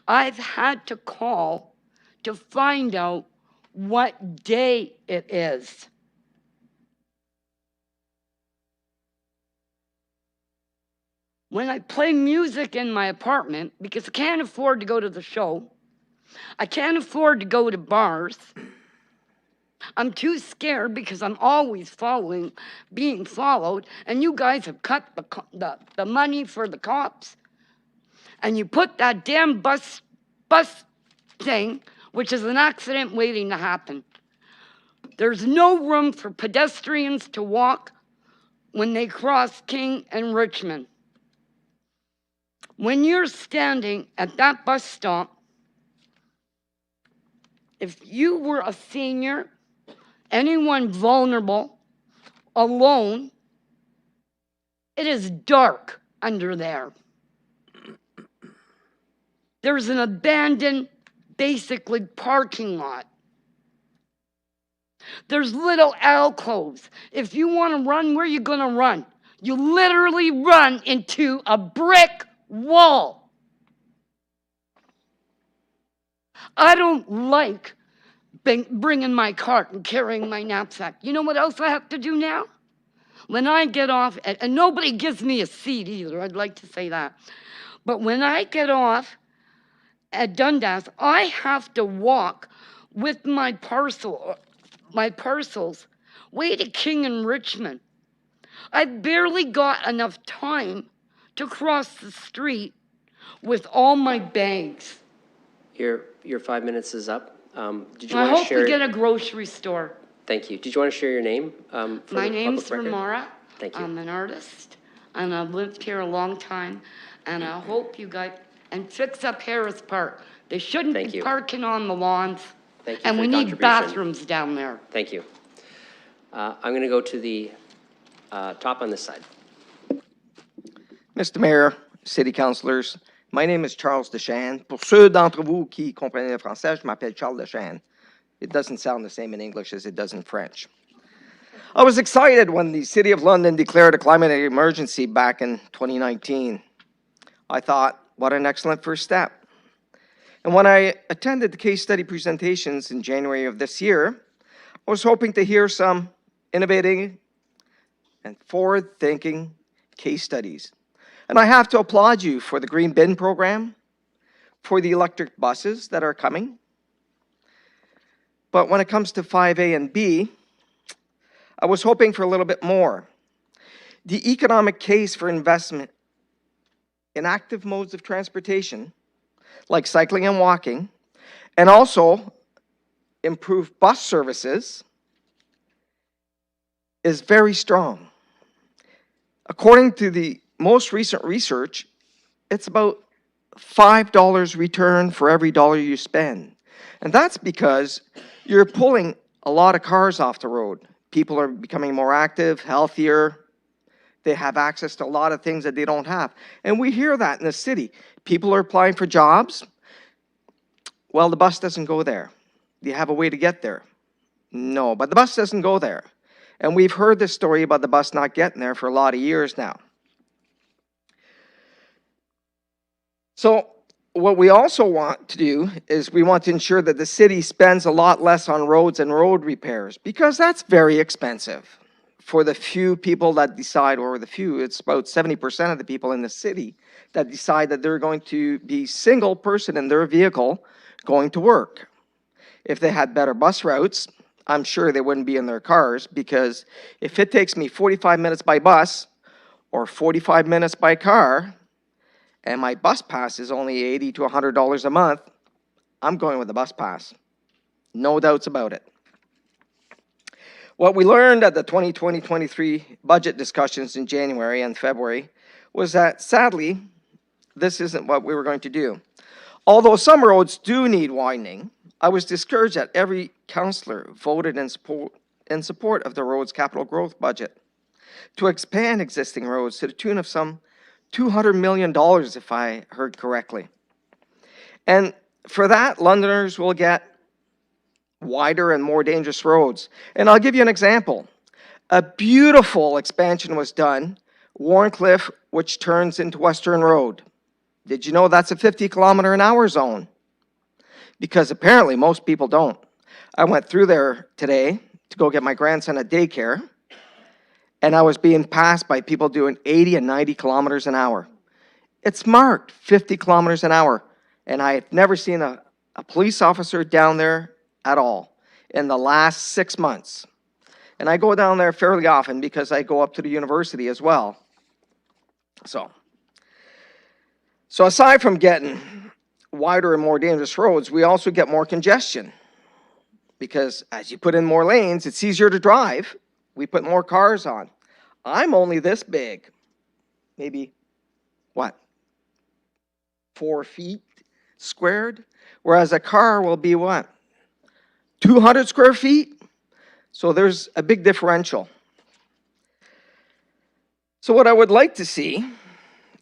I've had to call to find out what day it is. When I play music in my apartment, because I can't afford to go to the show, I can't afford to go to bars, I'm too scared because I'm always being followed, and you guys have cut the money for the cops, and you put that damn bus thing, which is an accident waiting to happen. There's no room for pedestrians to walk when they cross King and Richmond. When you're standing at that bus stop, if you were a senior, anyone vulnerable, alone, it is dark under there. There's an abandoned, basically, parking lot. There's little alcoves. If you want to run, where are you going to run? You literally run into a brick wall. I don't like bringing my cart and carrying my knapsack. You know what else I have to do now? When I get off, and nobody gives me a seat either, I'd like to say that. But when I get off at Dundas, I have to walk with my parcels way to King and Richmond. I've barely got enough time to cross the street with all my bags. Your 5 minutes is up. Did you I want to share? hope we get a grocery store. Thank you. Did you want to share your name? My name's Ramara. Thank you. I'm an artist, and I've lived here a long time, and I hope you guys, and fix up Harris Park. They shouldn't Thank be you. parking on the lawns. Thank you And for we your need contribution. bathrooms down there. Thank you. I'm going to go to the top on this side. Mr. Mayor, City Councilors, my name is Charles Deschênes. Pour ceux d'entre vous qui comprennent le français, je m'appelle Charles Deschênes. It doesn't sound the same in English as it does in French. I was excited when the City of London declared a climate emergency back in 2019. I thought, what an excellent first step. And when I attended the case study presentations in January of this year, I was hoping to hear some innovating and forward-thinking case studies. And I have to applaud you for the green bin program, for the electric buses that are coming. But when it comes to 5A and B, I was hoping for a little bit more. The economic case for investment in active modes of transportation, like cycling and walking, and also improved bus services, is very strong. According to the most recent research, it's about $5 return for every dollar you spend. And that's because you're pulling a lot of cars off the road. People are becoming more active, healthier. They have access to a lot of things that they don't have. And we hear that in the city. People are applying for jobs. Well, the bus doesn't go there. Do you have a way to get there? No, but the bus doesn't go there. And we've heard this story about the bus not getting there for a lot of years now. So what we also want to do is we want to ensure that the city spends a lot less on roads and road repairs, because that's very expensive for the few people that decide, or the few, it's about 70% of the people in the city that decide that they're going to be single person in their vehicle going to work. If they had better bus routes, I'm sure they wouldn't be in their cars, because if it takes me 45 minutes by bus or 45 minutes by car, and my bus pass is only $80 to $100 a month, I'm going with the bus pass. No doubts about it. What we learned at the 2020-23 budget discussions in January and February was that, sadly, this isn't what we were going to do. Although some roads do need widening, I was discouraged that every councillor voted in support of the roads capital growth budget to expand existing roads to the tune of some $200 million, if I heard correctly. And for that, Londoners will get wider and more dangerous roads. And I'll give you an example. A beautiful expansion was done, Warncliffe, which turns into Western Road. Did you know that's a 50-kilometer-an-hour zone? Because apparently most people don't. I went through there today to go get my grandson at daycare, and I was being passed by people doing 80 and 90 kilometers an hour. It's marked 50 kilometers an hour, and I have never seen a police officer down there at all in the last 6 months. And I go down there fairly often because I go up to the university as well. So aside from getting wider and more dangerous roads, we also get more congestion. Because as you put in more lanes, it's easier to drive. We put more cars on. I'm only this big. Maybe, what, 4 feet squared? Whereas a car will be what, 200 square feet? So there's a big differential. So what I would like to see,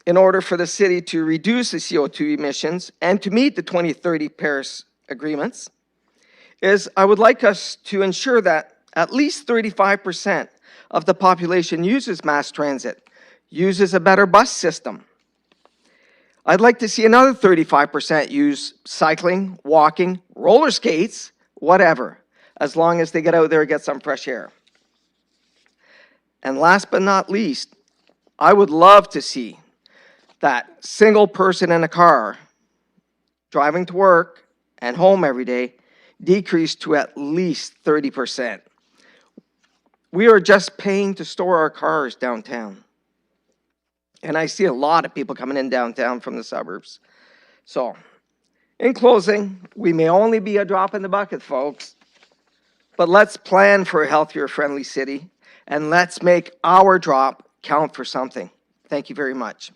in order for the city to reduce the CO2 emissions and to meet the 2030 Paris agreements, is I would like us to ensure that at least 35% of the population uses mass transit, uses a better bus system. I'd like to see another 35% use cycling, walking, roller skates, whatever, as long as they get out there and get some fresh air. And last but not least, I would love to see that single person in a car driving to work and home every day decrease to at least 30%. We are just paying to store our cars downtown. And I see a lot of people coming in downtown from the suburbs. So, in closing, we may only be a drop in the bucket, folks, but let's plan for a healthier, friendly city and let's make our drop count for something. Thank you very much.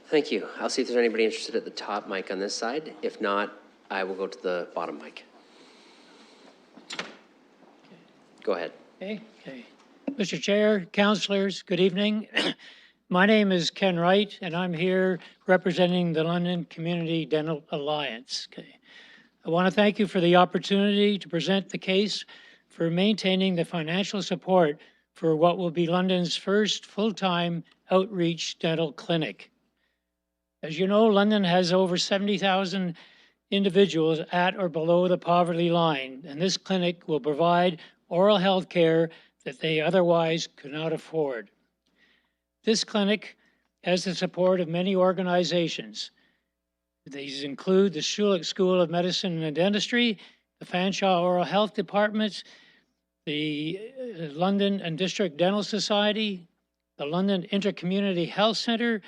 Thank you. I'll see if there's anybody interested at the top mic on this side. If not, I will go to the bottom mic. Go ahead. Okay. Mr. Chair, councillors, good evening. My name is Ken Wright, and I'm here representing the London Community Dental Alliance. Okay. I want to thank you for the opportunity to present the case for maintaining the financial support for what will be London's first full-time outreach dental clinic. As you know, London has over 70,000 individuals at or below the poverty line, and this clinic will provide oral health care that they otherwise could not afford. This clinic has the support of many organizations. These include the Schulich School of Medicine and Dentistry, the Fanshawe Oral Health Department, the London and District Dental Society, the London Intercommunity Health Centre,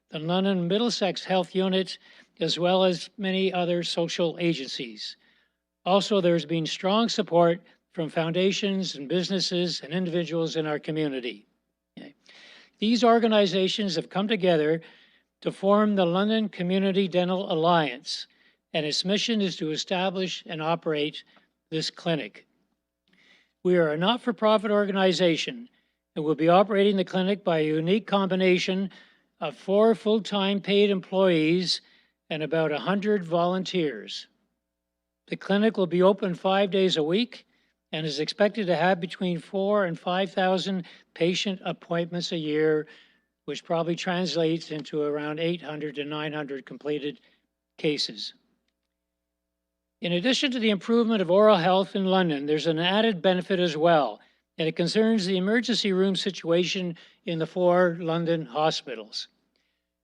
the London Middlesex Health Unit, as well as many other social agencies. Also, there's been strong support from foundations and businesses and individuals in our community. Okay. These organizations have come together to form the London Community Dental Alliance, and its mission is to establish and operate this clinic. We are a not-for-profit organization and will be operating the clinic by a unique combination of 4 full-time paid employees and about 100 volunteers. The clinic will be open 5 days a week and is expected to have between 4,000 and 5,000 patient appointments a year, which probably translates into around 800 to 900 completed cases. In addition to the improvement of oral health in London, there's an added benefit as well, and it concerns the emergency room situation in the 4 London hospitals.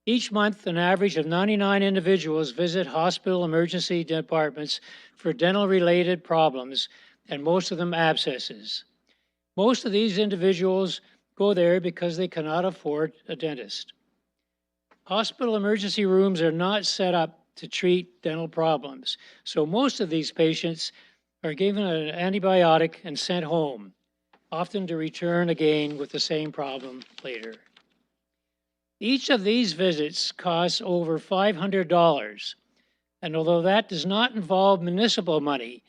Each month, an average of 99 individuals visit hospital emergency departments for dental-related problems, and most of them abscesses. Most of these individuals go there because they cannot afford a dentist. Hospital emergency rooms are not set up to treat dental problems, so most of these patients are given an antibiotic and sent home, often to return again with the same problem later. Each of these visits costs over $500, and although that does not involve municipal money,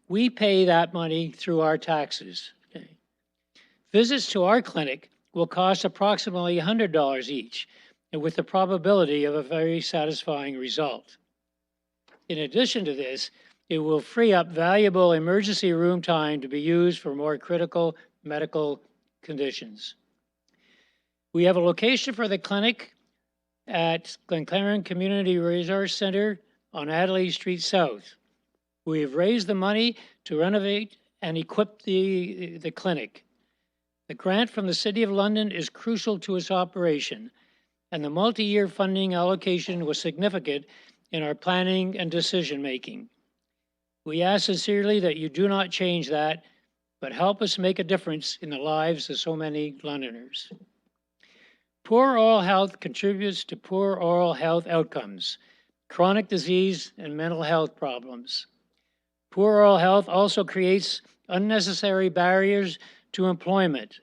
we pay that money through our taxes. Okay. Visits to our clinic will cost approximately $100 each, and with the probability of a very satisfying result. In addition to this, it will free up valuable emergency room time to be used for more critical medical conditions. We have a location for the clinic at Glenclaren Community Resource Center on Adelaide Street South. We have raised the money to renovate and equip the clinic. The grant from the City of London is crucial to its operation, and the multi-year funding allocation was significant in our planning and decision-making. We ask sincerely that you do not change that, but help us make a difference in the lives of so many Londoners. Poor oral health contributes to poor oral health outcomes, chronic disease, and mental health problems. Poor oral health also creates unnecessary barriers to employment.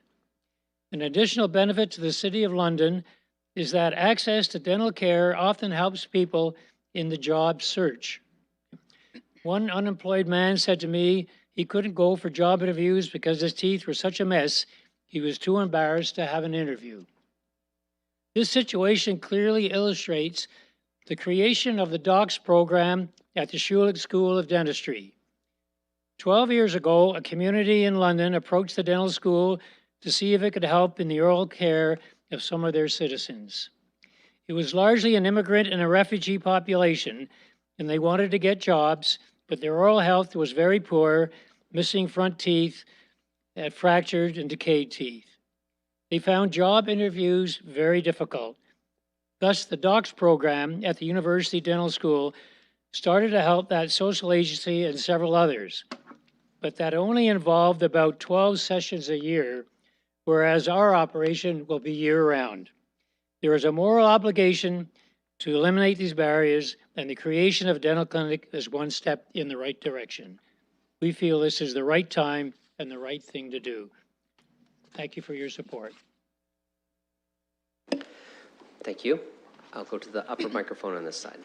An additional benefit to the City of London is that access to dental care often helps people in the job search. One unemployed man said to me he couldn't go for job interviews because his teeth were such a mess, he was too embarrassed to have an interview. This situation clearly illustrates the creation of the DOCS program at the Schulich School of Dentistry. 12 years ago, a community in London approached the dental school to see if it could help in the oral care of some of their citizens. It was largely an immigrant and a refugee population, and they wanted to get jobs, but their oral health was very poor, missing front teeth, had fractured and decayed teeth. They found job interviews very difficult. Thus, the DOCS program at the University Dental School started to help that social agency and several others, but that only involved about 12 sessions a year, whereas our operation will be year-round. There is a moral obligation to eliminate these barriers, and the creation of a dental clinic is one step in the right direction. We feel this is the right time and the right thing to do. Thank you for your support. Thank you. I'll go to the upper microphone on this side.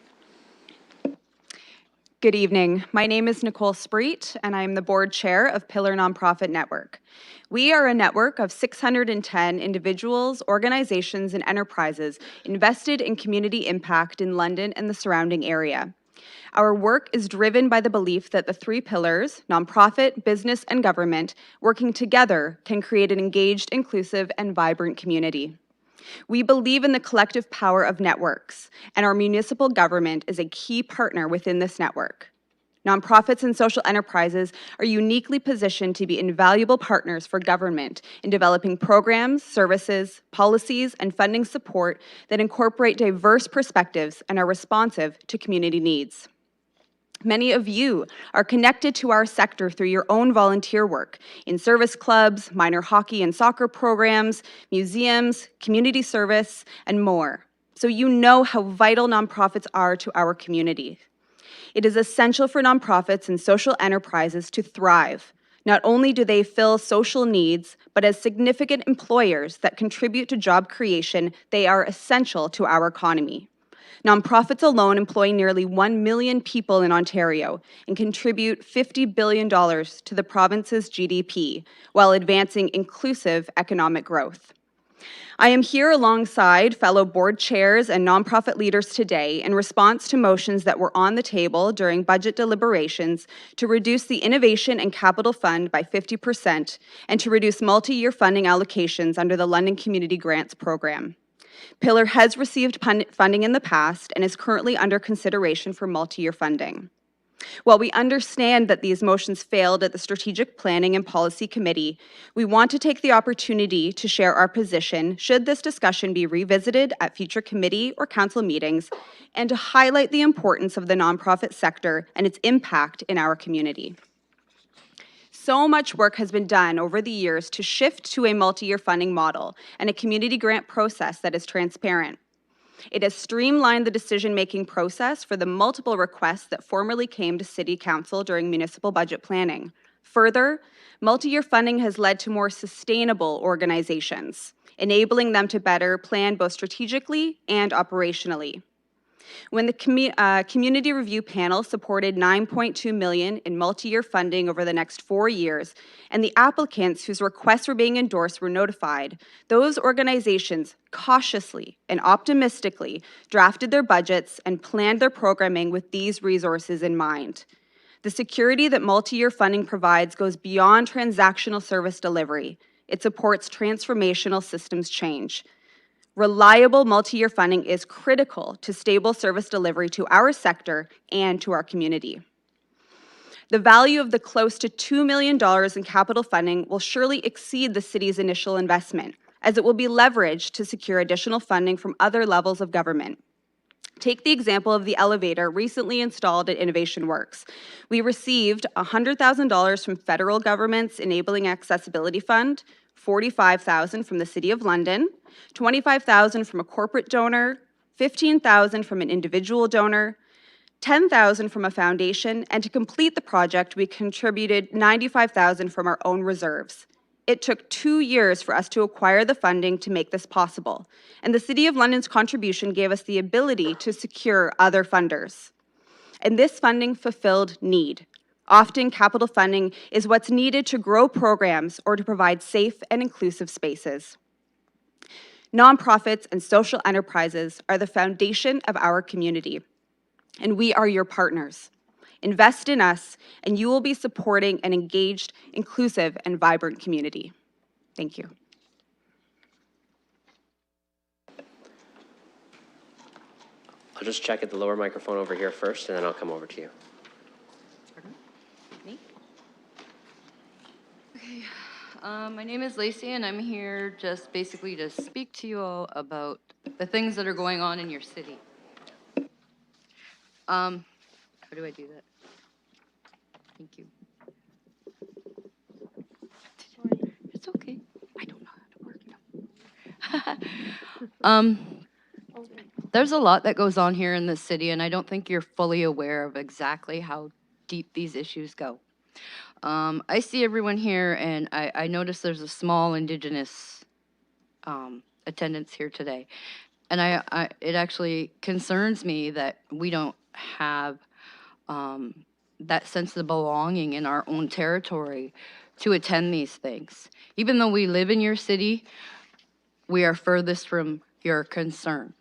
Good evening. My name is Nicole Spreet, and I am the board chair of Pillar Nonprofit Network. We are a network of 610 individuals, organizations, and enterprises invested in community impact in London and the surrounding area. Our work is driven by the belief that the three pillars, nonprofit, business, and government, working together can create an engaged, inclusive, and vibrant community. We believe in the collective power of networks, and our municipal government is a key partner within this network. Nonprofits and social enterprises are uniquely positioned to be invaluable partners for government in developing programs, services, policies, and funding support that incorporate diverse perspectives and are responsive to community needs. Many of you are connected to our sector through your own volunteer work in service clubs, minor hockey and soccer programs, museums, community service, and more. So you know how vital nonprofits are to our community. It is essential for nonprofits and social enterprises to thrive. Not only do they fill social needs, but as significant employers that contribute to job creation, they are essential to our economy. Nonprofits alone employ nearly 1 million people in Ontario and contribute $50 billion to the province's GDP while advancing inclusive economic growth. I am here alongside fellow board chairs and nonprofit leaders today in response to motions that were on the table during budget deliberations to reduce the Innovation and Capital Fund by 50% and to reduce multi-year funding allocations under the London Community Grants Program. Pillar has received funding in the past and is currently under consideration for multi-year funding. While we understand that these motions failed at the Strategic Planning and Policy Committee, we want to take the opportunity to share our position should this discussion be revisited at future committee or council meetings and to highlight the importance of the nonprofit sector and its impact in our community. So much work has been done over the years to shift to a multi-year funding model and a community grant process that is transparent. It has streamlined the decision-making process for the multiple requests that formerly came to City Council during municipal budget planning. Further, multi-year funding has led to more sustainable organizations, enabling them to better plan both strategically and operationally. When the community review panel supported $9.2 million in multi-year funding over the next 4 years, and the applicants whose requests were being endorsed were notified, those organizations cautiously and optimistically drafted their budgets and planned their programming with these resources in mind. The security that multi-year funding provides goes beyond transactional service delivery. It supports transformational systems change. Reliable multi-year funding is critical to stable service delivery to our sector and to our community. The value of the close to $2 million in capital funding will surely exceed the city's initial investment, as it will be leveraged to secure additional funding from other levels of government. Take the example of the elevator recently installed at Innovation Works. We received $100,000 from federal government's Enabling Accessibility Fund, $45,000 from the City of London, $25,000 from a corporate donor, $15,000 from an individual donor, $10,000 from a foundation, and to complete the project, we contributed $95,000 from our own reserves. It took 2 years for us to acquire the funding to make this possible, and the City of London's contribution gave us the ability to secure other funders. And this funding fulfilled need. Often, capital funding is what's needed to grow programs or to provide safe and inclusive spaces. Nonprofits and social enterprises are the foundation of our community, and we are your partners. Invest in us, and you will be supporting an engaged, inclusive, and vibrant community. Thank you. I'll just check at the lower microphone over here first, and then I'll come over to you. My name is Lacey, and I'm here just basically to speak to you all about the things that are going on in your city. How do I do that? Thank you. It's okay. I don't know how to work it. There's a lot that goes on here in this city, and I don't think you're fully aware of exactly how deep these issues go. I see everyone here, and I notice there's a small Indigenous attendance here today. And it actually concerns me that we don't have that sense of belonging in our own territory to attend these things. Even though we live in your city, we are furthest from your concern.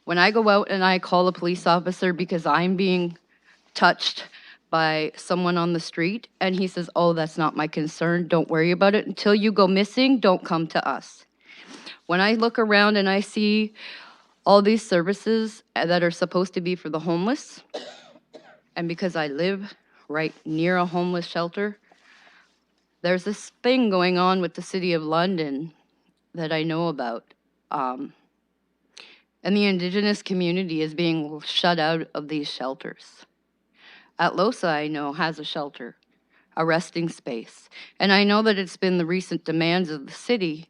When I go out and I call a police officer because I'm being touched by someone on the street and he says, "Oh, that's not my concern, don't worry about it. Until you go missing, don't come to us." When I look around and I see all these services that are supposed to be for the homeless, and because I live right near a homeless shelter, there's this thing going on with the City of London that I know about. And the Indigenous community is being shut out of these shelters. Atlosa, I know, has a shelter, a resting space. And I know that it's been the recent demands of the city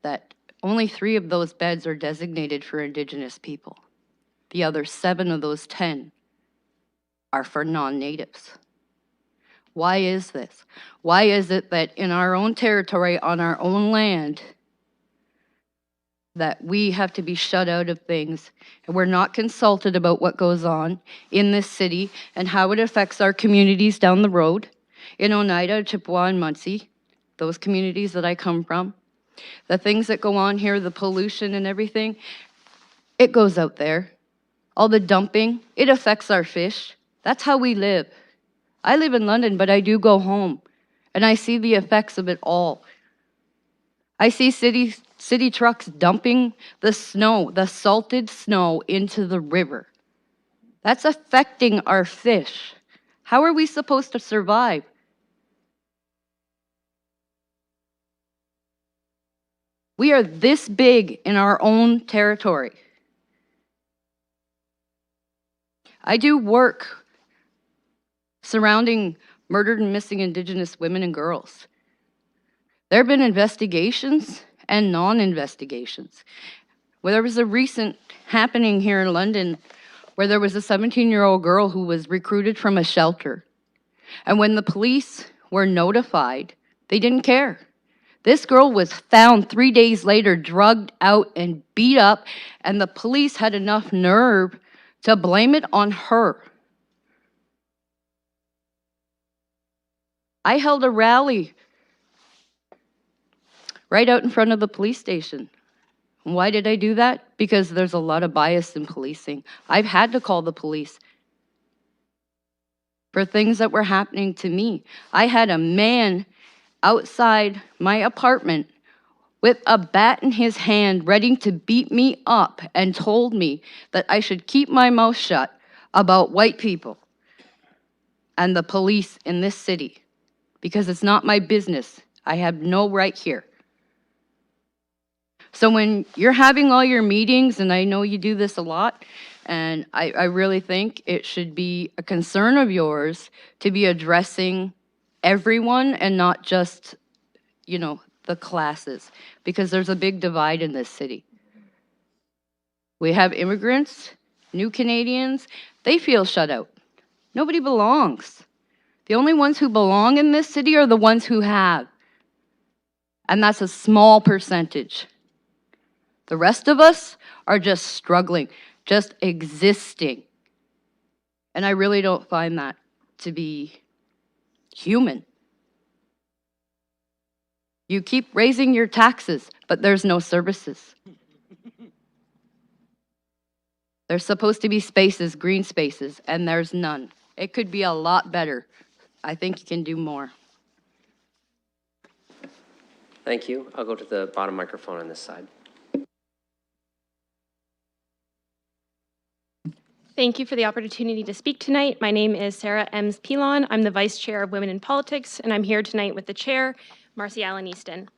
that only 3 of those beds are designated for Indigenous people. The other 7 of those 10 are for non-natives. Why is this? Why is it that in our own territory, on our own land, that we have to be shut out of things and we're not consulted about what goes on in this city and how it affects our communities down the road in Oneida, Chippewa, and Muncie, those communities that I come from? The things that go on here, the pollution and everything, it goes out there. All the dumping, it affects our fish. That's how we live. I live in London, but I do go home, and I see the effects of it all. I see city trucks dumping the snow, the salted snow, into the river. That's affecting our fish. How are we supposed to survive? We are this big in our own territory. I do work surrounding murdered and missing Indigenous women and girls. There have been investigations and non-investigations. Well, there was a recent happening here in London where there was a 17-year-old girl who was recruited from a shelter. And when the police were notified, they didn't care. This girl was found 3 days later, drugged out and beat up, and the police had enough nerve to blame it on her. I held a rally right out in front of the police station. Why did I do that? Because there's a lot of bias in policing. I've had to call the police for things that were happening to me. I had a man outside my apartment with a bat in his hand ready to beat me up and told me that I should keep my mouth shut about white people and the police in this city because it's not my business. I have no right here. So when you're having all your meetings, and I know you do this a lot, and I really think it should be a concern of yours to be addressing everyone and not just, the classes, because there's a big divide in this city. We have immigrants, new Canadians, they feel shut out. Nobody belongs. The only ones who belong in this city are the ones who have. And that's a small percentage. The rest of us are just struggling, just existing. And I really don't find that to be human. You keep raising your taxes, but there's no services. There's supposed to be spaces, green spaces, and there's none. It could be a lot better. I think you can do more. Thank you. I'll go to the bottom microphone on this side. Thank you for the opportunity to speak tonight. My name is Sarah Ems Pilon. I'm the Vice Chair of Women in Politics, and I'm here tonight with the Chair, Marcy Allen Easton.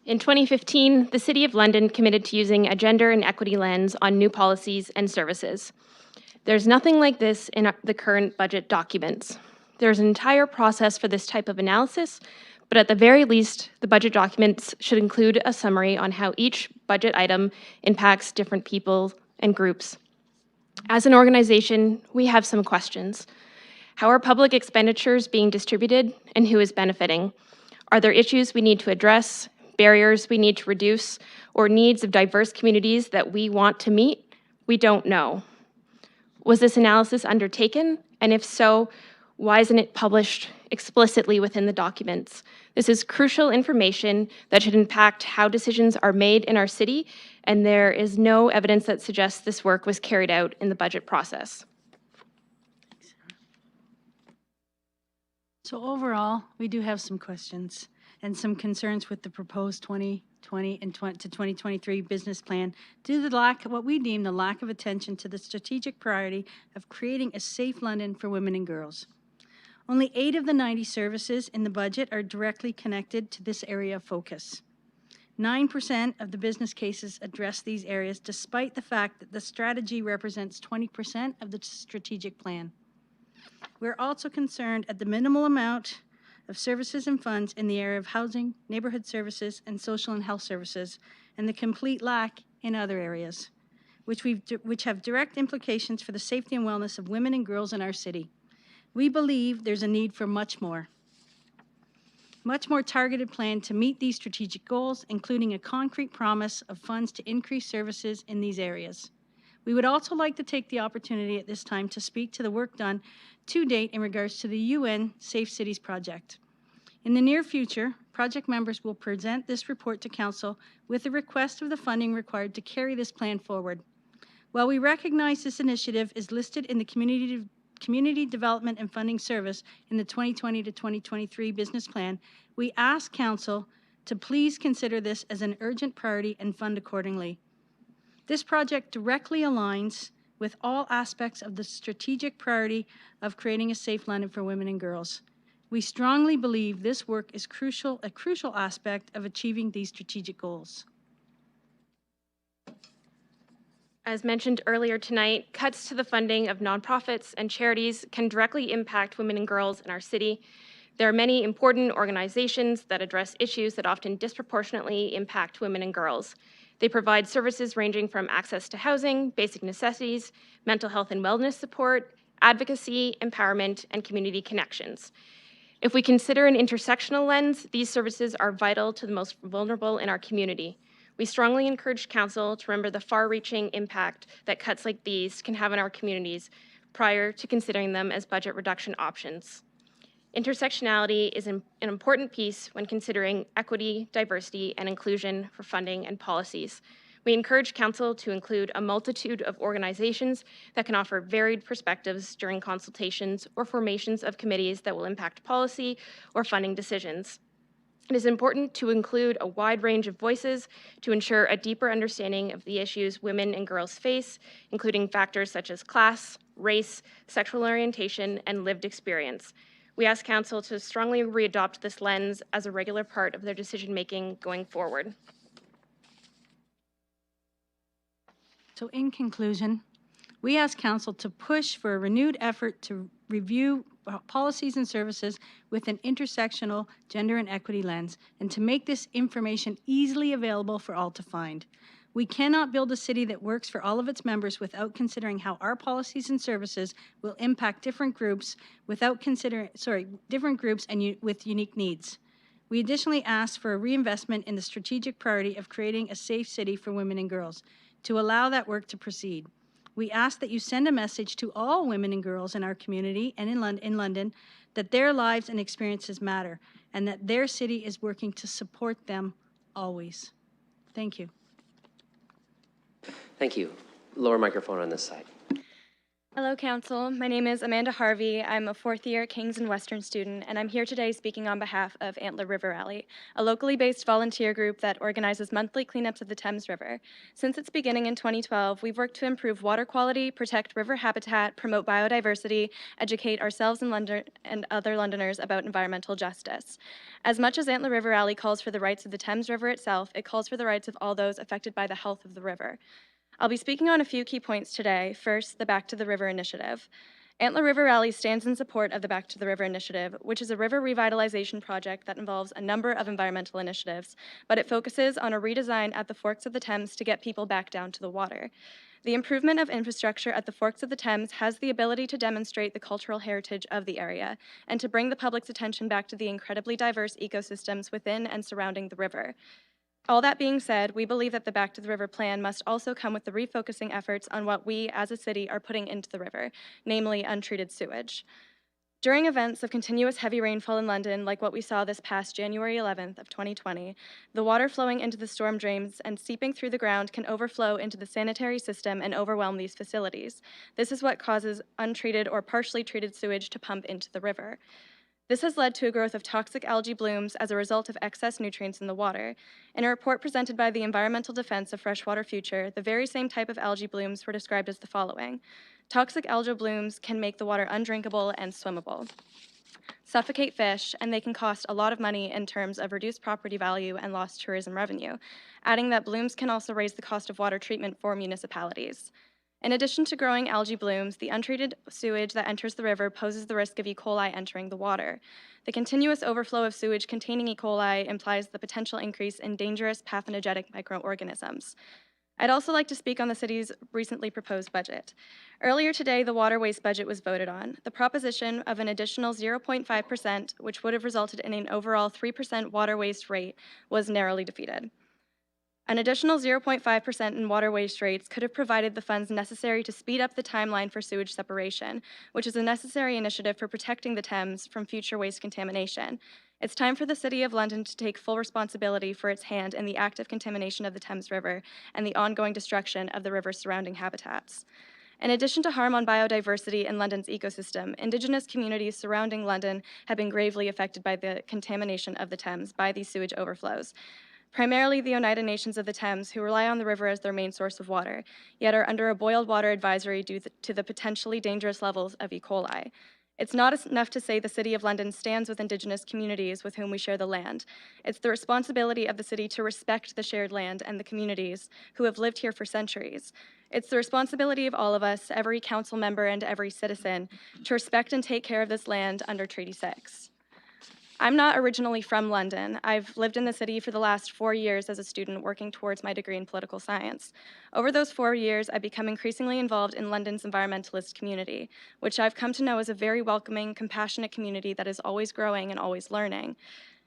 In 2015, the City of London committed to using a gender and equity lens on new policies and services. There's nothing like this in the current budget documents. There's an entire process for this type of analysis, but at the very least, the budget documents should include a summary on how each budget item impacts different people and groups. As an organization, we have some questions. How are public expenditures being distributed, and who is benefiting? Are there issues we need to address, barriers we need to reduce, or needs of diverse communities that we want to meet? We don't know. Was this analysis undertaken? And if so, why isn't it published explicitly within the documents? This is crucial information that should impact how decisions are made in our city, and there is no evidence that suggests this work was carried out in the budget process. So overall, we do have some questions and some concerns with the proposed 2020 and to 2023 business plan due to the lack, what we deem the lack of attention to the strategic priority of creating a safe London for women and girls. Only 8 of the 90 services in the budget are directly connected to this area of focus. 9% of the business cases address these areas, despite the fact that the strategy represents 20% of the strategic plan. We're also concerned at the minimal amount of services and funds in the area of housing, neighborhood services, and social and health services, and the complete lack in other areas, which have direct implications for the safety and wellness of women and girls in our city. We believe there's a need for much more targeted plan to meet these strategic goals, including a concrete promise of funds to increase services in these areas. We would also like to take the opportunity at this time to speak to the work done to date in regards to the UN Safe Cities project. In the near future, project members will present this report to Council with a request of the funding required to carry this plan forward. While we recognize this initiative is listed in the Community Development and Funding Service in the 2020 to 2023 business plan, we ask Council to please consider this as an urgent priority and fund accordingly. This project directly aligns with all aspects of the strategic priority of creating a safe London for women and girls. We strongly believe this work is a crucial aspect of achieving these strategic goals. As mentioned earlier tonight, cuts to the funding of nonprofits and charities can directly impact women and girls in our city. There are many important organizations that address issues that often disproportionately impact women and girls. They provide services ranging from access to housing, basic necessities, mental health and wellness support, advocacy, empowerment, and community connections. If we consider an intersectional lens, these services are vital to the most vulnerable in our community. We strongly encourage Council to remember the far-reaching impact that cuts like these can have in our communities prior to considering them as budget reduction options. Intersectionality is an important piece when considering equity, diversity, and inclusion for funding and policies. We encourage Council to include a multitude of organizations that can offer varied perspectives during consultations or formations of committees that will impact policy or funding decisions. It is important to include a wide range of voices to ensure a deeper understanding of the issues women and girls face, including factors such as class, race, sexual orientation, and lived experience. We ask Council to strongly readopt this lens as a regular part of their decision-making going forward. So in conclusion, we ask Council to push for a renewed effort to review policies and services with an intersectional gender and equity lens, and to make this information easily available for all to find. We cannot build a city that works for all of its members without considering how our policies and services will impact different groups different groups and with unique needs. We additionally ask for a reinvestment in the strategic priority of creating a safe city for women and girls to allow that work to proceed. We ask that you send a message to all women and girls in our community and in London that their lives and experiences matter and that their city is working to support them always. Thank you. Thank you. Lower microphone on this side. Hello, Council. My name is Amanda Harvey. I'm a fourth-year Kings and Western student, and I'm here today speaking on behalf of Antler River Rally, a locally based volunteer group that organizes monthly cleanups of the Thames River. Since its beginning in 2012, we've worked to improve water quality, protect river habitat, promote biodiversity, educate ourselves and other Londoners about environmental justice. As much as Antler River Rally calls for the rights of the Thames River itself, it calls for the rights of all those affected by the health of the river. I'll be speaking on a few key points today. First, the Back to the River initiative. Antler River Rally stands in support of the Back to the River initiative, which is a river revitalization project that involves a number of environmental initiatives, but it focuses on a redesign at the forks of the Thames to get people back down to the water. The improvement of infrastructure at the forks of the Thames has the ability to demonstrate the cultural heritage of the area and to bring the public's attention back to the incredibly diverse ecosystems within and surrounding the river. All that being said, we believe that the Back to the River plan must also come with the refocusing efforts on what we as a city are putting into the river, namely untreated sewage. During events of continuous heavy rainfall in London, like what we saw this past January 11th of 2020, the water flowing into the storm drains and seeping through the ground can overflow into the sanitary system and overwhelm these facilities. This is what causes untreated or partially treated sewage to pump into the river. This has led to a growth of toxic algae blooms as a result of excess nutrients in the water. In a report presented by the Environmental Defense of Freshwater Future, the very same type of algae blooms were described as the following. Toxic algae blooms can make the water undrinkable and swimmable, suffocate fish, and they can cost a lot of money in terms of reduced property value and lost tourism revenue, adding that blooms can also raise the cost of water treatment for municipalities. In addition to growing algae blooms, the untreated sewage that enters the river poses the risk of E. coli entering the water. The continuous overflow of sewage containing E. coli implies the potential increase in dangerous pathogenic microorganisms. I'd also like to speak on the city's recently proposed budget. Earlier today, the water waste budget was voted on. The proposition of an additional 0.5%, which would have resulted in an overall 3% water waste rate, was narrowly defeated. An additional 0.5% in water waste rates could have provided the funds necessary to speed up the timeline for sewage separation, which is a necessary initiative for protecting the Thames from future waste contamination. It's time for the City of London to take full responsibility for its hand in the active contamination of the Thames River and the ongoing destruction of the river's surrounding habitats. In addition to harm on biodiversity in London's ecosystem, Indigenous communities surrounding London have been gravely affected by the contamination of the Thames by these sewage overflows. Primarily the Oneida Nations of the Thames, who rely on the river as their main source of water, yet are under a boiled water advisory due to the potentially dangerous levels of E. coli. It's not enough to say the City of London stands with Indigenous communities with whom we share the land. It's the responsibility of the city to respect the shared land and the communities who have lived here for centuries. It's the responsibility of all of us, every council member and every citizen, to respect and take care of this land under Treaty 6. I'm not originally from London. I've lived in the city for the last 4 years as a student working towards my degree in political science. Over those 4 years, I've become increasingly involved in London's environmentalist community, which I've come to know as a very welcoming, compassionate community that is always growing and always learning.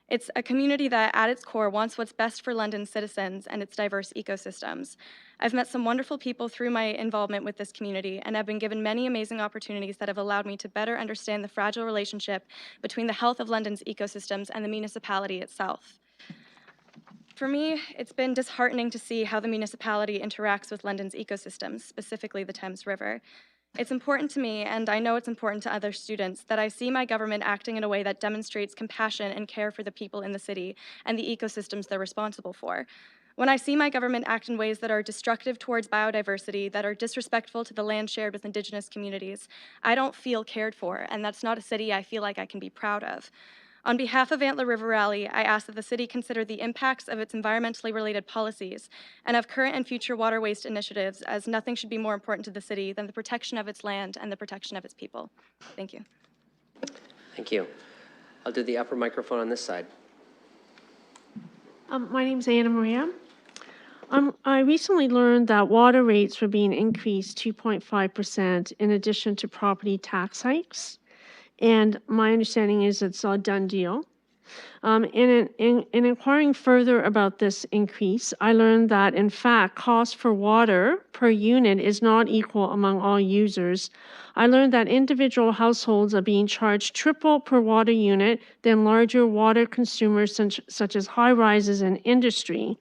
It's a community that, at its core, wants what's best for London's citizens and its diverse ecosystems. I've met some wonderful people through my involvement with this community, and I've been given many amazing opportunities that have allowed me to better understand the fragile relationship between the health of London's ecosystems and the municipality itself. For me, it's been disheartening to see how the municipality interacts with London's ecosystems, specifically the Thames River. It's important to me, and I know it's important to other students, that I see my government acting in a way that demonstrates compassion and care for the people in the city and the ecosystems they're responsible for. When I see my government act in ways that are destructive towards biodiversity, that are disrespectful to the land shared with Indigenous communities, I don't feel cared for, and that's not a city I feel like I can be proud of. On behalf of Antler River Rally, I ask that the city consider the impacts of its environmentally related policies and of current and future water waste initiatives, as nothing should be more important to the city than the protection of its land and the protection of its people. Thank you. Thank you. I'll do the upper microphone on this side. My name's Anna Maria. I recently learned that water rates were being increased 2.5% in addition to property tax hikes. And my understanding is it's a done deal. In inquiring further about this increase, I learned that, in fact, cost for water per unit is not equal among all users. I learned that individual households are being charged triple per water unit than larger water consumers such as high-rises and industry.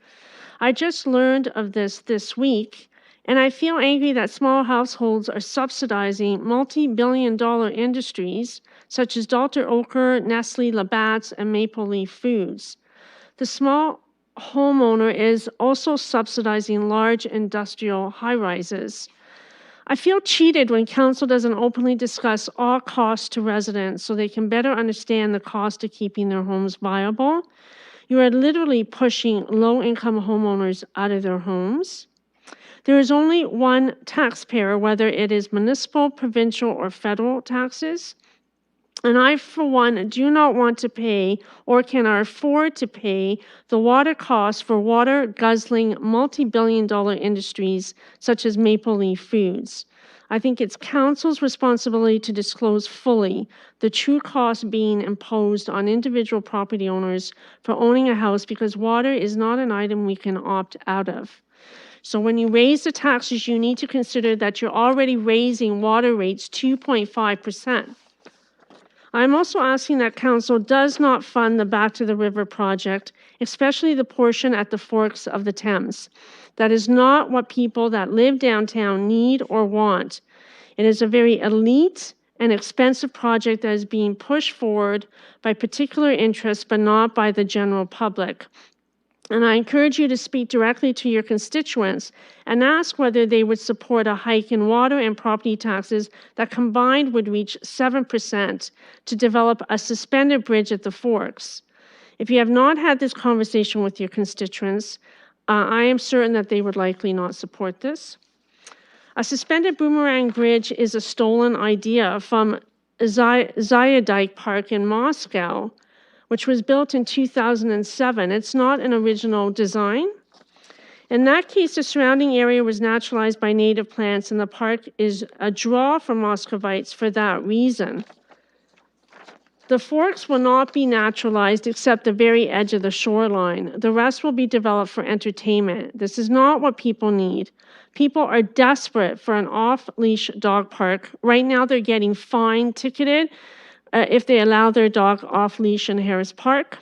I just learned of this week, and I feel angry that small households are subsidizing multi-billion-dollar industries such as Dr. Oetker, Nestle, Labatt's, and Maple Leaf Foods. The small homeowner is also subsidizing large industrial high-rises. I feel cheated when council doesn't openly discuss all costs to residents so they can better understand the cost of keeping their homes viable. You are literally pushing low-income homeowners out of their homes. There is only one taxpayer, whether it is municipal, provincial, or federal taxes. And I, for one, do not want to pay or can afford to pay the water costs for water guzzling multi-billion-dollar industries such as Maple Leaf Foods. I think it's council's responsibility to disclose fully the true cost being imposed on individual property owners for owning a house, because water is not an item we can opt out of. So when you raise the taxes, you need to consider that you're already raising water rates 2.5%. I'm also asking that council does not fund the Back to the River project, especially the portion at the forks of the Thames. That is not what people that live downtown need or want. It is a very elite and expensive project that is being pushed forward by particular interests, but not by the general public. And I encourage you to speak directly to your constituents and ask whether they would support a hike in water and property taxes that combined would reach 7% to develop a suspended bridge at the Forks. If you have not had this conversation with your constituents, I am certain that they would likely not support this. A suspended boomerang bridge is a stolen idea from Zayadike Park in Moscow, which was built in 2007. It's not an original design. In that case, the surrounding area was naturalized by native plants, and the park is a draw for Muscovites for that reason. The forks will not be naturalized except the very edge of the shoreline. The rest will be developed for entertainment. This is not what people need. People are desperate for an off-leash dog park. Right now, they're getting fined, ticketed, if they allow their dog off-leash in Harris Park.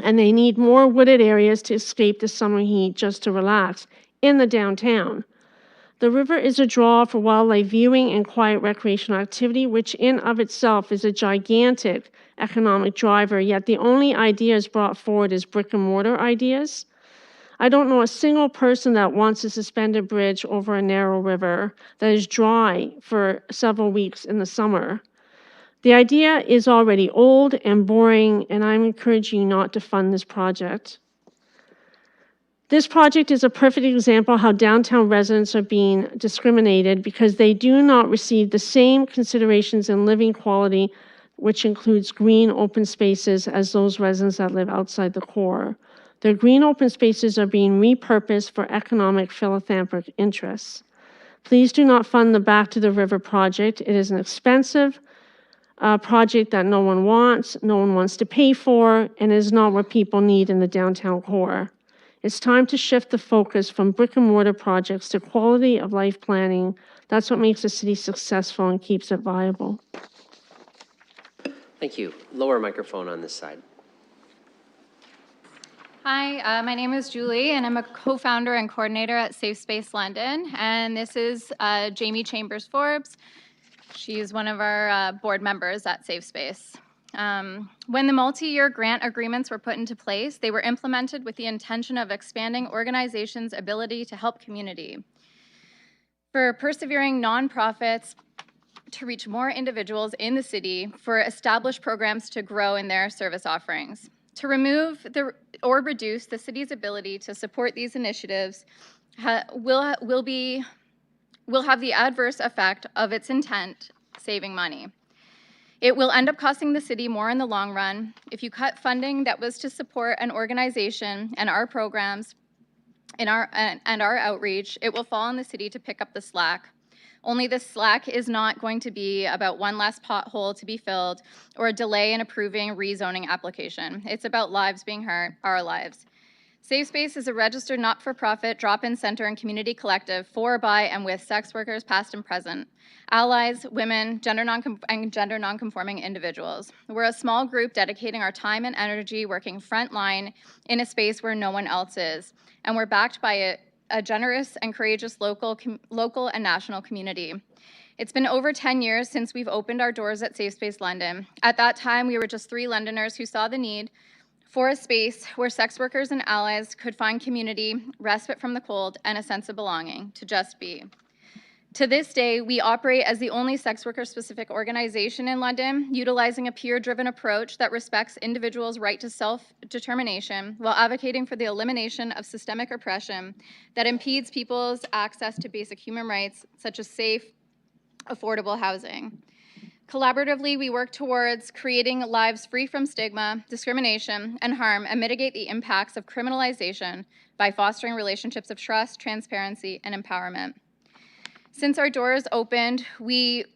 And they need more wooded areas to escape the summer heat, just to relax in the downtown. The river is a draw for wildlife viewing and quiet recreational activity, which in of itself is a gigantic economic driver, yet the only ideas brought forward is brick and mortar ideas. I don't know a single person that wants a suspended bridge over a narrow river that is dry for several weeks in the summer. The idea is already old and boring, and I'm encouraging you not to fund this project. This project is a perfect example of how downtown residents are being discriminated because they do not receive the same considerations in living quality, which includes green open spaces, as those residents that live outside the core. Their green open spaces are being repurposed for economic philanthropic interests. Please do not fund the Back to the River project. It is an expensive project that no one wants to pay for, and is not what people need in the downtown core. It's time to shift the focus from brick and mortar projects to quality of life planning. That's what makes a city successful and keeps it viable. Thank you. Lower microphone on this side. Hi, my name is Julie, and I'm a co-founder and coordinator at Safe Space London. And this is Jamie Chambers-Forbes. She's one of our board members at Safe Space. When the multi-year grant agreements were put into place, they were implemented with the intention of expanding organizations' ability to help community. For persevering nonprofits to reach more individuals in the city, for established programs to grow in their service offerings. To remove or reduce the city's ability to support these initiatives will have the adverse effect of its intent, saving money. It will end up costing the city more in the long run. If you cut funding that was to support an organization and our programs and our outreach, it will fall on the city to pick up the slack. Only the slack is not going to be about one less pothole to be filled or a delay in approving rezoning application. It's about lives being hurt, our lives. Safe Space is a registered not-for-profit drop-in center and community collective for, by, and with sex workers past and present, allies, women, gender nonconforming individuals. We're a small group dedicating our time and energy working frontline in a space where no one else is, and we're backed by a generous and courageous local and national community. It's been over 10 years since we've opened our doors at Safe Space London. At that time, we were just 3 Londoners who saw the need for a space where sex workers and allies could find community, respite from the cold, and a sense of belonging, to just be. To this day, we operate as the only sex worker-specific organization in London, utilizing a peer-driven approach that respects individuals' right to self-determination while advocating for the elimination of systemic oppression that impedes people's access to basic human rights, such as safe, affordable housing. Collaboratively, we work towards creating lives free from stigma, discrimination, and harm, and mitigate the impacts of criminalization by fostering relationships of trust, transparency, and empowerment. Since our doors opened, we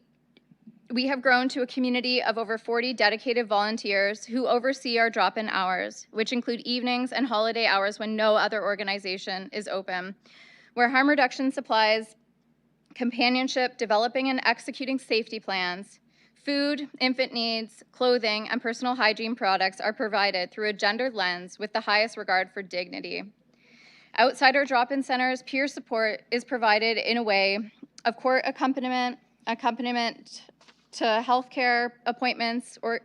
have grown to a community of over 40 dedicated volunteers who oversee our drop-in hours, which include evenings and holiday hours when no other organization is open, where harm reduction supplies, companionship, developing and executing safety plans, food, infant needs, clothing, and personal hygiene products are provided through a gendered lens with the highest regard for dignity. Outside our drop-in centers, peer support is provided in a way of court accompaniment to healthcare appointments, or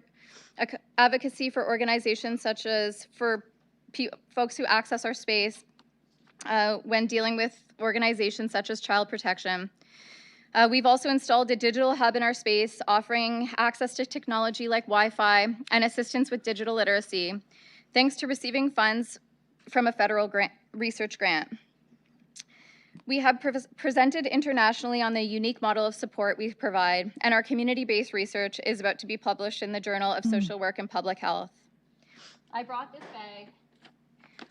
advocacy for organizations such as for folks who access our space when dealing with organizations such as child protection. We've also installed a digital hub in our space, offering access to technology like Wi-Fi and assistance with digital literacy, thanks to receiving funds from a federal research grant. We have presented internationally on the unique model of support we provide, and our community-based research is about to be published in the Journal of Social Work and Public Health. I brought this bag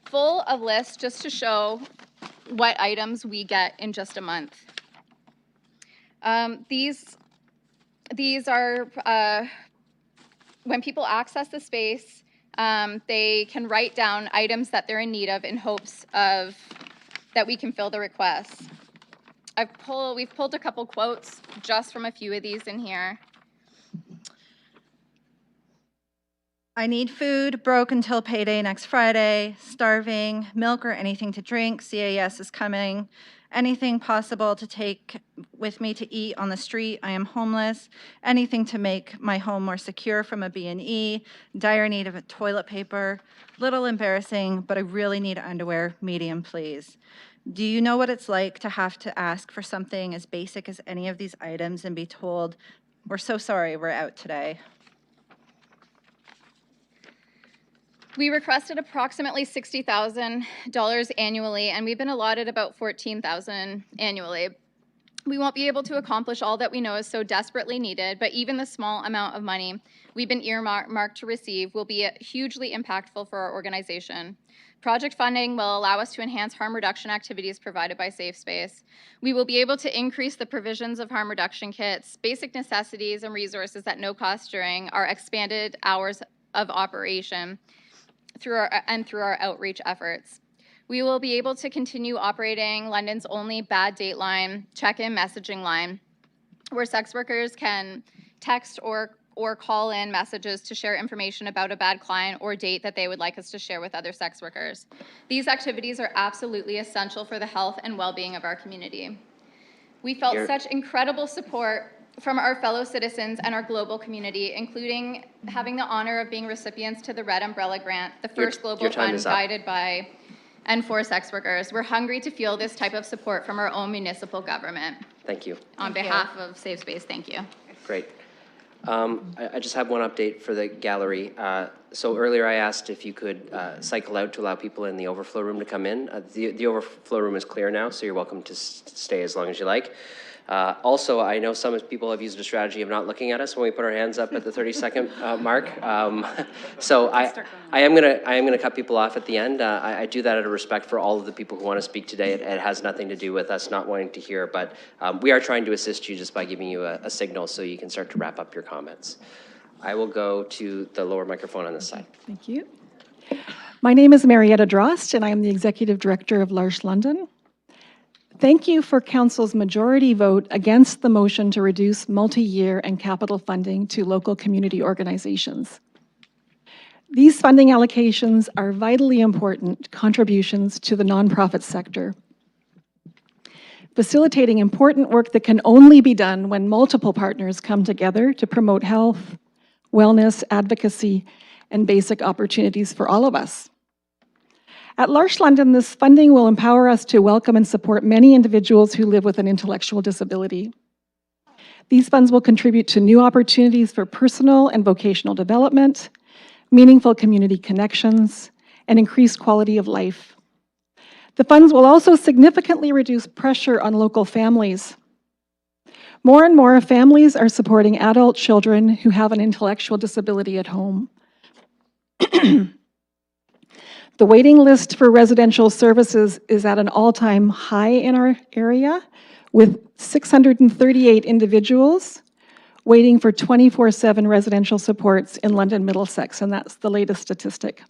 full of lists just to show what items we get in just a month. These are, when people access the space, they can write down items that they're in need of in hopes of that we can fill the requests. We've pulled a couple quotes just from a few of these in here. I need food, broke until payday next Friday, starving, milk or anything to drink, CAS is coming, anything possible to take with me to eat on the street, I am homeless, anything to make my home more secure from a B&E, dire need of a toilet paper, little embarrassing, but I really need underwear, medium please. Do you know what it's like to have to ask for something as basic as any of these items and be told, we're so sorry, we're out today? We requested approximately $60,000 annually, and we've been allotted about $14,000 annually. We won't be able to accomplish all that we know is so desperately needed, but even the small amount of money we've been earmarked to receive will be hugely impactful for our organization. Project funding will allow us to enhance harm reduction activities provided by Safe Space. We will be able to increase the provisions of harm reduction kits, basic necessities, and resources at no cost during our expanded hours of operation through our outreach efforts. We will be able to continue operating London's only bad date line, check-in messaging line, where sex workers can text or call in messages to share information about a bad client or date that they would like us to share with other sex workers. These activities are absolutely essential for the health and well-being of our community. We felt such incredible support from our fellow citizens and our global community, including having the honor of being recipients to the Red Umbrella Grant, the first global fund guided by and for sex workers. We're hungry to feel this type of support from our own municipal government. Thank you. On behalf of Safe Space, thank you. Great. I just have one update for the gallery. So earlier I asked if you could cycle out to allow people in the overflow room to come in. The overflow room is clear now, so you're welcome to stay as long as you like. Also, I know some people have used a strategy of not looking at us when we put our hands up at the 30-second mark. So I am gonna cut people off at the end. I do that out of respect for all of the people who want to speak today. It has nothing to do with us not wanting to hear, but we are trying to assist you just by giving you a signal so you can start to wrap up your comments. I will go to the lower microphone on this side. Thank you. My name is Marietta Drost, and I am the Executive Director of L'Arche London. Thank you for Council's majority vote against the motion to reduce multi-year and capital funding to local community organizations. These funding allocations are vitally important contributions to the nonprofit sector, facilitating important work that can only be done when multiple partners come together to promote health, wellness, advocacy, and basic opportunities for all of us. At L'Arche London, this funding will empower us to welcome and support many individuals who live with an intellectual disability. These funds will contribute to new opportunities for personal and vocational development, meaningful community connections, and increased quality of life. The funds will also significantly reduce pressure on local families. More and more families are supporting adult children who have an intellectual disability at home. The waiting list for residential services is at an all-time high in our area, with 638 individuals waiting for 24/7 residential supports in London Middlesex, and that's the latest statistic.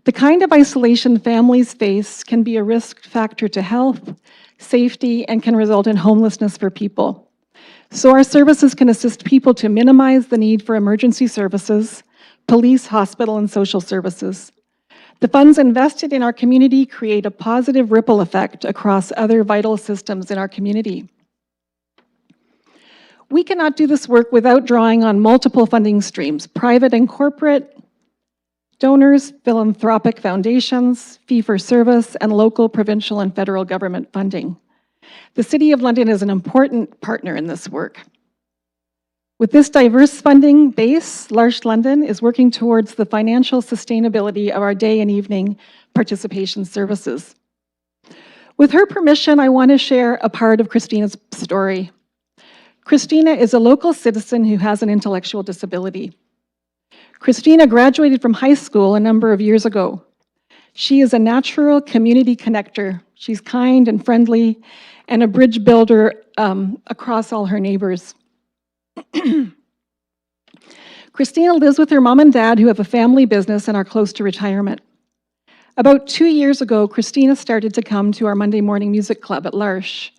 The kind of isolation families face can be a risk factor to health, safety, and can result in homelessness for people. So our services can assist people to minimize the need for emergency services, police, hospital, and social services. The funds invested in our community create a positive ripple effect across other vital systems in our community. We cannot do this work without drawing on multiple funding streams: private and corporate, donors, philanthropic foundations, fee-for-service, and local, provincial, and federal government funding. The City of London is an important partner in this work. With this diverse funding base, L'Arche London is working towards the financial sustainability of our day and evening participation services. With her permission, I want to share a part of Christina's story. Christina is a local citizen who has an intellectual disability. Christina graduated from high school a number of years ago. She is a natural community connector. She's kind and friendly and a bridge builder across all her neighbors. Christina lives with her mom and dad, who have a family business and are close to retirement. About 2 years ago, Christina started to come to our Monday morning music club at L'Arche.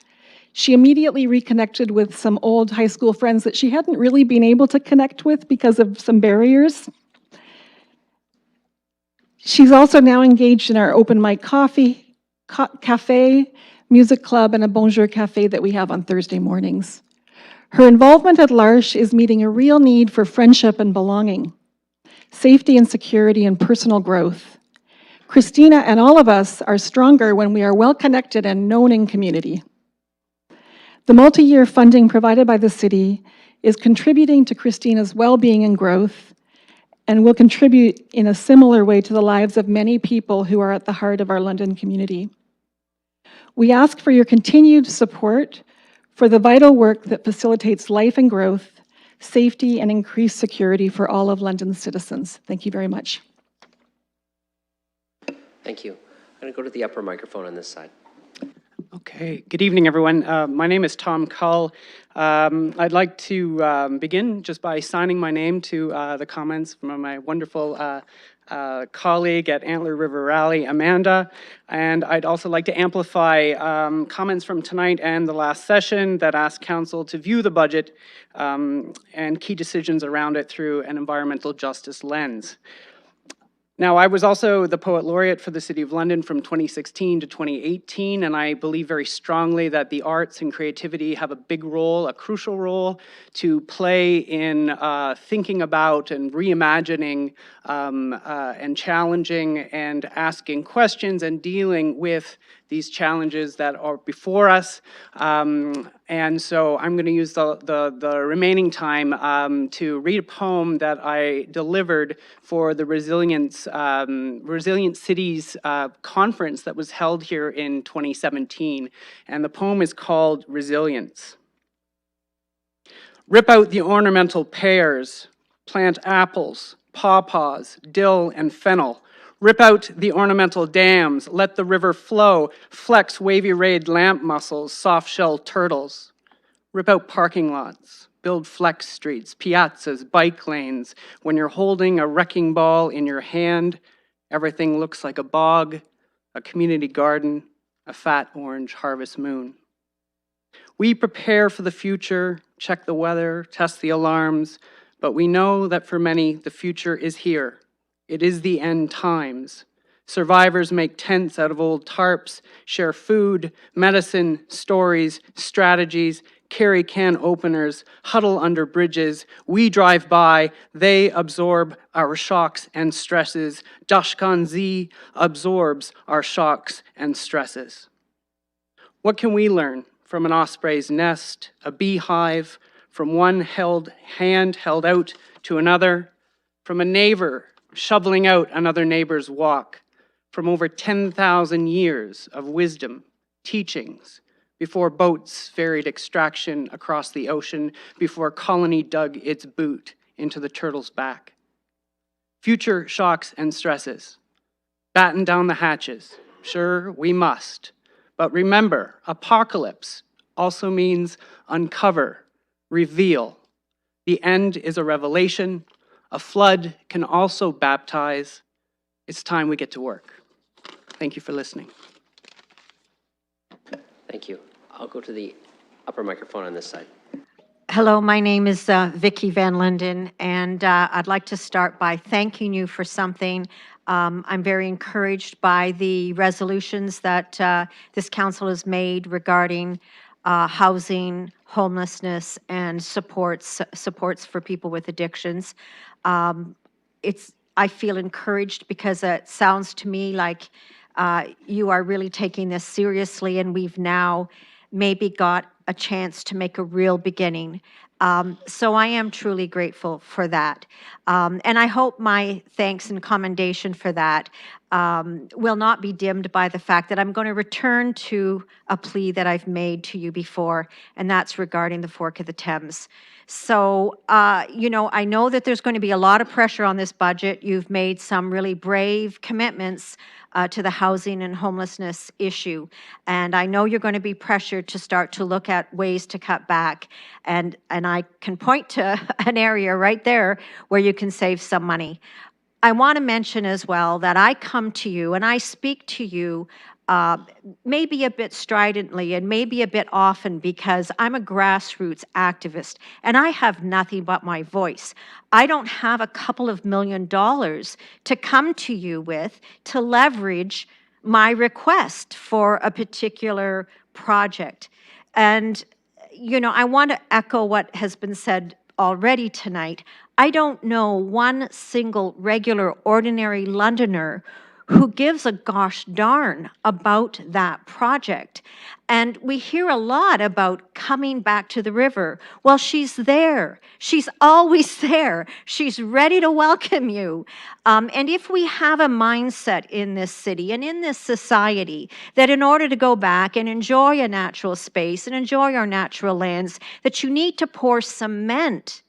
She immediately reconnected with some old high school friends that she hadn't really been able to connect with because of some barriers. She's also now engaged in our open mic cafe, music club, and a bonjour cafe that we have on Thursday mornings. Her involvement at L'Arche is meeting a real need for friendship and belonging, safety and security, and personal growth. Christina and all of us are stronger when we are well connected and known in community. The multi-year funding provided by the city is contributing to Christina's well-being and growth, and will contribute in a similar way to the lives of many people who are at the heart of our London community. We ask for your continued support for the vital work that facilitates life and growth, safety, and increased security for all of London's citizens. Thank you very much. Thank you. I'm going to go to the upper microphone on this side. Okay, good evening, everyone. My name is Tom Cull. I'd like to begin just by signing my name to the comments from my wonderful colleague at Antler River Rally, Amanda. And I'd also like to amplify comments from tonight and the last session that asked Council to view the budget and key decisions around it through an environmental justice lens. Now, I was also the Poet Laureate for the City of London from 2016 to 2018, and I believe very strongly that the arts and creativity have a big role, a crucial role to play in thinking about and reimagining and challenging and asking questions and dealing with these challenges that are before us. And so I'm going to use the remaining time to read a poem that I delivered for the Resilient Cities conference that was held here in 2017. And the poem is called Resilience. Rip out the ornamental pears, plant apples, pawpaws, dill, and fennel. Rip out the ornamental dams, let the river flow, flex wavy-rayed lamp mussels, soft-shell turtles. Rip out parking lots, build flex streets, piazzas, bike lanes. When you're holding a wrecking ball in your hand, everything looks like a bog, a community garden, a fat orange harvest moon. We prepare for the future, check the weather, test the alarms, but we know that for many, the future is here. It is the end times. Survivors make tents out of old tarps, share food, medicine, stories, strategies, carry can openers, huddle under bridges. We drive by, they absorb our shocks and stresses. Dashkan Z absorbs our shocks and stresses. What can we learn from an osprey's nest, a beehive, from one hand held out to another, from a neighbor shoveling out another neighbor's walk, from over 10,000 years of wisdom, teachings, before boats ferried extraction across the ocean, before colony dug its boot into the turtle's back. Future shocks and stresses. Batten down the hatches. Sure, we must. But remember, apocalypse also means uncover, reveal. The end is a revelation. A flood can also baptize. It's time we get to work. Thank you for listening. Thank you. I'll go to the upper microphone on this side. Hello, my name is Vicki Van Linden, and I'd like to start by thanking you for something. I'm very encouraged by the resolutions that this council has made regarding housing, homelessness, and supports for people with addictions. I feel encouraged because it sounds to me like you are really taking this seriously, and we've now maybe got a chance to make a real beginning. So I am truly grateful for that. And I hope my thanks and commendation for that will not be dimmed by the fact that I'm going to return to a plea that I've made to you before, and that's regarding the Fork of the Thames. So, you know, I know that there's going to be a lot of pressure on this budget. You've made some really brave commitments to the housing and homelessness issue. And I know you're going to be pressured to start to look at ways to cut back. And I can point to an area right there where you can save some money. I want to mention as well that I come to you and I speak to you maybe a bit stridently and maybe a bit often because I'm a grassroots activist and I have nothing but my voice. I don't have a couple of $1 million to come to you with to leverage my request for a particular project. And, you know, I want to echo what has been said already tonight. I don't know one single regular, ordinary Londoner who gives a gosh darn about that project. And we hear a lot about coming back to the river. Well, she's there. She's always there. She's ready to welcome you. And if we have a mindset in this city and in this society that in order to go back and enjoy a natural space and enjoy our natural lands, that you need to pour cement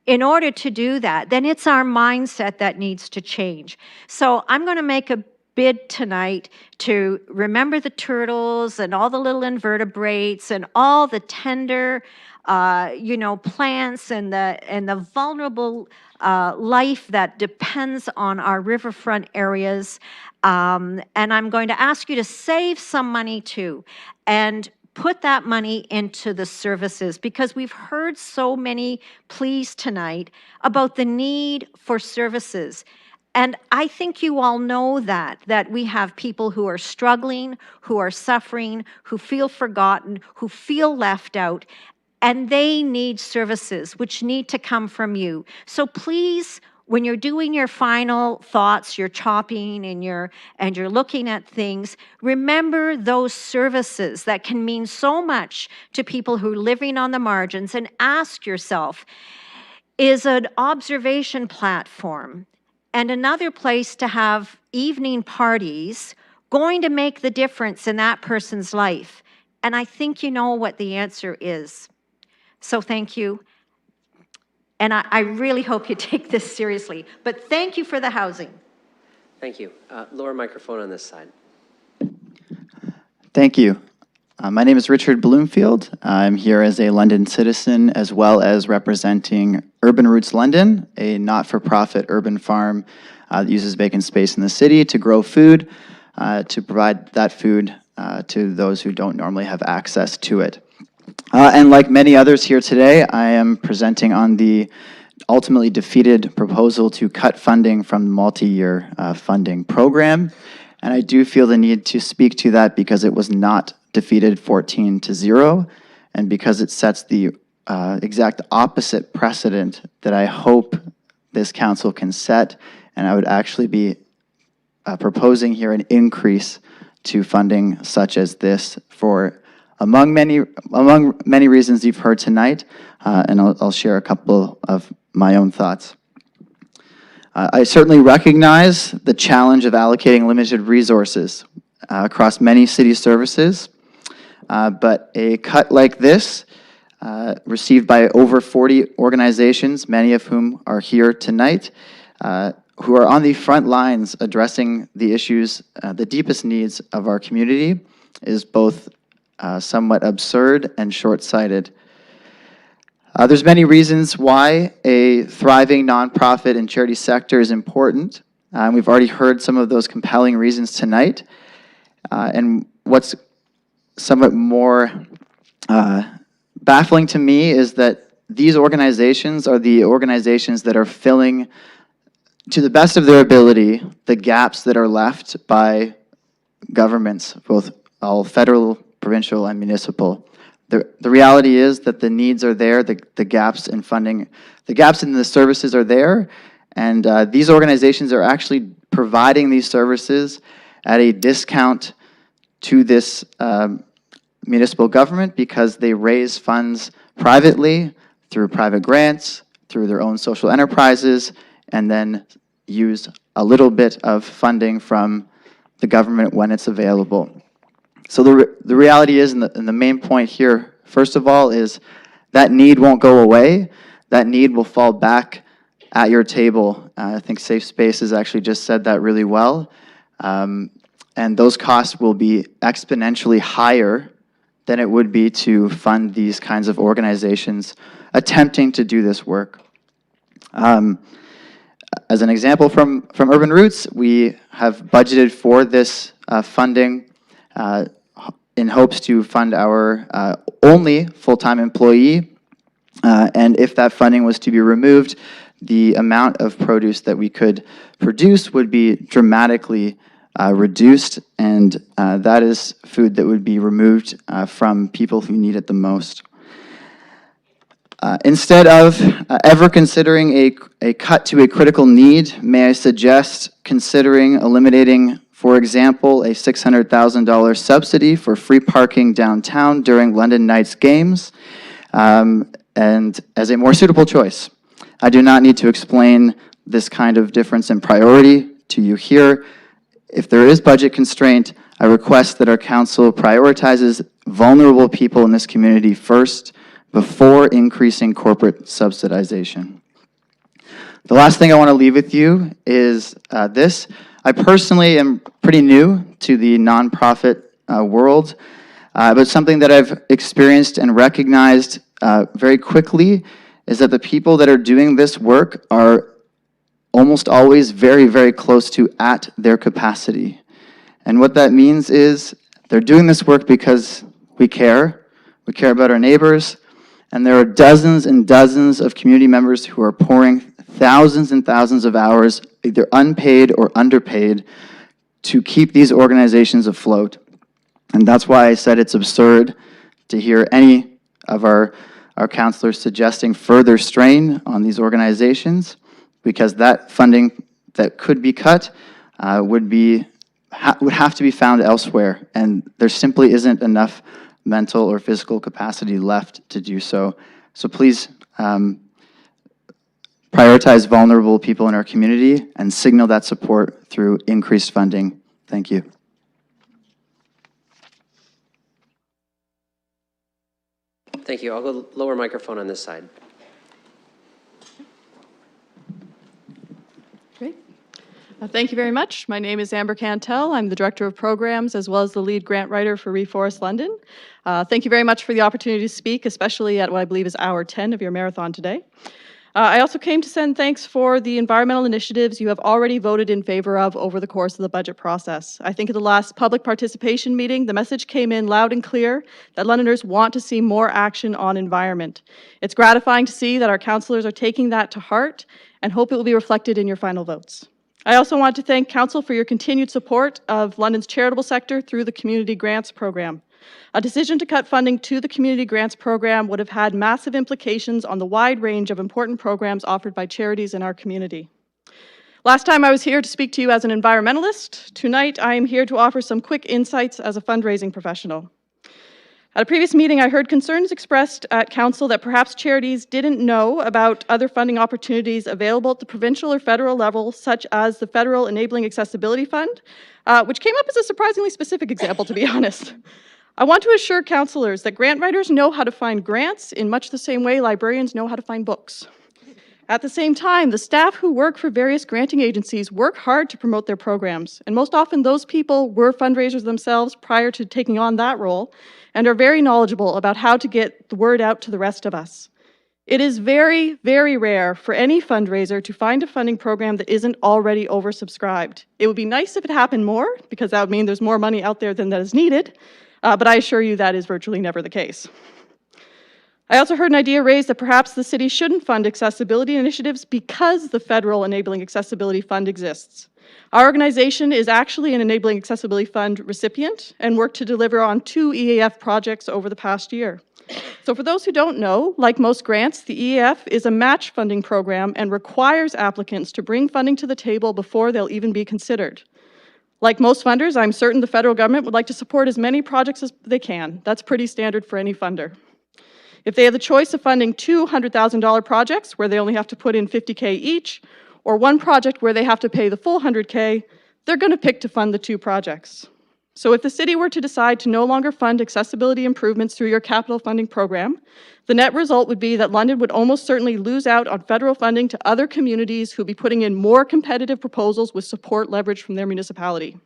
in order to do that, then it's our mindset that needs to change. So I'm going to make a bid tonight to remember the turtles and all the little invertebrates and all the tender, you know, plants and the vulnerable life that depends on our riverfront areas. And I'm going to ask you to save some money too, and put that money into the services, because we've heard so many pleas tonight about the need for services. And I think you all know that we have people who are struggling, who are suffering, who feel forgotten, who feel left out, and they need services which need to come from you. So please, when you're doing your final thoughts, you're chopping and you're looking at things, remember those services that can mean so much to people who are living on the margins, and ask yourself, is an observation platform and another place to have evening parties going to make the difference in that person's life? And I think you know what the answer is. So thank you. And I really hope you take this seriously. But thank you for the housing. Thank you. Lower microphone on this side. Thank you. My name is Richard Bloomfield. I'm here as a London citizen as well as representing Urban Roots London, a not-for-profit urban farm that uses vacant space in the city to grow food, to provide that food to those who don't normally have access to it. And like many others here today, I am presenting on the ultimately defeated proposal to cut funding from the multi-year funding program. And I do feel the need to speak to that because it was not defeated 14-0, and because it sets the exact opposite precedent that I hope this council can set. And I would actually be proposing here an increase to funding such as this for among many reasons you've heard tonight, and I'll share a couple of my own thoughts. I certainly recognize the challenge of allocating limited resources across many city services, but a cut like this, received by over 40 organizations, many of whom are here tonight, who are on the front lines addressing the issues, the deepest needs of our community, is both somewhat absurd and short-sighted. There's many reasons why a thriving nonprofit and charity sector is important. We've already heard some of those compelling reasons tonight. And what's somewhat more baffling to me is that these organizations are the organizations that are filling, to the best of their ability, the gaps that are left by governments, both all federal, provincial, and municipal. The reality is that the needs are there, the gaps in funding, the gaps in the services are there, and these organizations are actually providing these services at a discount to this municipal government because they raise funds privately through private grants, through their own social enterprises, and then use a little bit of funding from the government when it's available. So the reality is, and the main point here, first of all, is that need won't go away. That need will fall back at your table. I think Safe Space has actually just said that really well. And those costs will be exponentially higher than it would be to fund these kinds of organizations attempting to do this work. As an example from Urban Roots, we have budgeted for this funding in hopes to fund our only full-time employee. And if that funding was to be removed, the amount of produce that we could produce would be dramatically reduced, and that is food that would be removed from people who need it the most. Instead of ever considering a cut to a critical need, may I suggest considering eliminating, for example, a $600,000 subsidy for free parking downtown during London Knights games, and as a more suitable choice. I do not need to explain this kind of difference in priority to you here. If there is budget constraint, I request that our council prioritizes vulnerable people in this community first before increasing corporate subsidization. The last thing I want to leave with you is this. I personally am pretty new to the nonprofit world, but something that I've experienced and recognized very quickly is that the people that are doing this work are almost always very, very close to at their capacity. And what that means is they're doing this work because we care about our neighbors, and there are dozens and dozens of community members who are pouring thousands and thousands of hours, either unpaid or underpaid, to keep these organizations afloat. And that's why I said it's absurd to hear any of our councilors suggesting further strain on these organizations, because that funding that could be cut would have to be found elsewhere, and there simply isn't enough mental or physical capacity left to do so. So please prioritize vulnerable people in our community and signal that support through increased funding. Thank you. Thank you. I'll go lower microphone on this side. Great. Thank you very much. My name is Amber Cantel. I'm the Director of Programs as well as the lead grant writer for Reforest London. Thank you very much for the opportunity to speak, especially at what I believe is hour 10 of your marathon today. I also came to send thanks for the environmental initiatives you have already voted in favor of over the course of the budget process. I think at the last public participation meeting, the message came in loud and clear that Londoners want to see more action on environment. It's gratifying to see that our councillors are taking that to heart and hope it will be reflected in your final votes. I also want to thank Council for your continued support of London's charitable sector through the Community Grants Program. A decision to cut funding to the Community Grants Program would have had massive implications on the wide range of important programs offered by charities in our community. Last time I was here to speak to you as an environmentalist. Tonight I am here to offer some quick insights as a fundraising professional. At a previous meeting, I heard concerns expressed at Council that perhaps charities didn't know about other funding opportunities available at the provincial or federal level, such as the Federal Enabling Accessibility Fund, which came up as a surprisingly specific example, to be honest. I want to assure councillors that grant writers know how to find grants in much the same way librarians know how to find books. At the same time, the staff who work for various granting agencies work hard to promote their programs, and most often those people were fundraisers themselves prior to taking on that role and are very knowledgeable about how to get the word out to the rest of us. It is very, very rare for any fundraiser to find a funding program that isn't already oversubscribed. It would be nice if it happened more, because that would mean there's more money out there than that is needed, but I assure you that is virtually never the case. I also heard an idea raised that perhaps the city shouldn't fund accessibility initiatives because the federal Enabling Accessibility Fund exists. Our organization is actually an Enabling Accessibility Fund recipient and worked to deliver on 2 EAF projects over the past year. So for those who don't know, like most grants, the EAF is a match funding program and requires applicants to bring funding to the table before they'll even be considered. Like most funders, I'm certain the federal government would like to support as many projects as they can. That's pretty standard for any funder. If they have the choice of funding two $100,000 projects where they only have to put in $50K each, or one project where they have to pay the full $100K, they're going to pick to fund the 2 projects. So if the city were to decide to no longer fund accessibility improvements through your capital funding program, the net result would be that London would almost certainly lose out on federal funding to other communities who would be putting in more competitive proposals with support leverage from their municipality.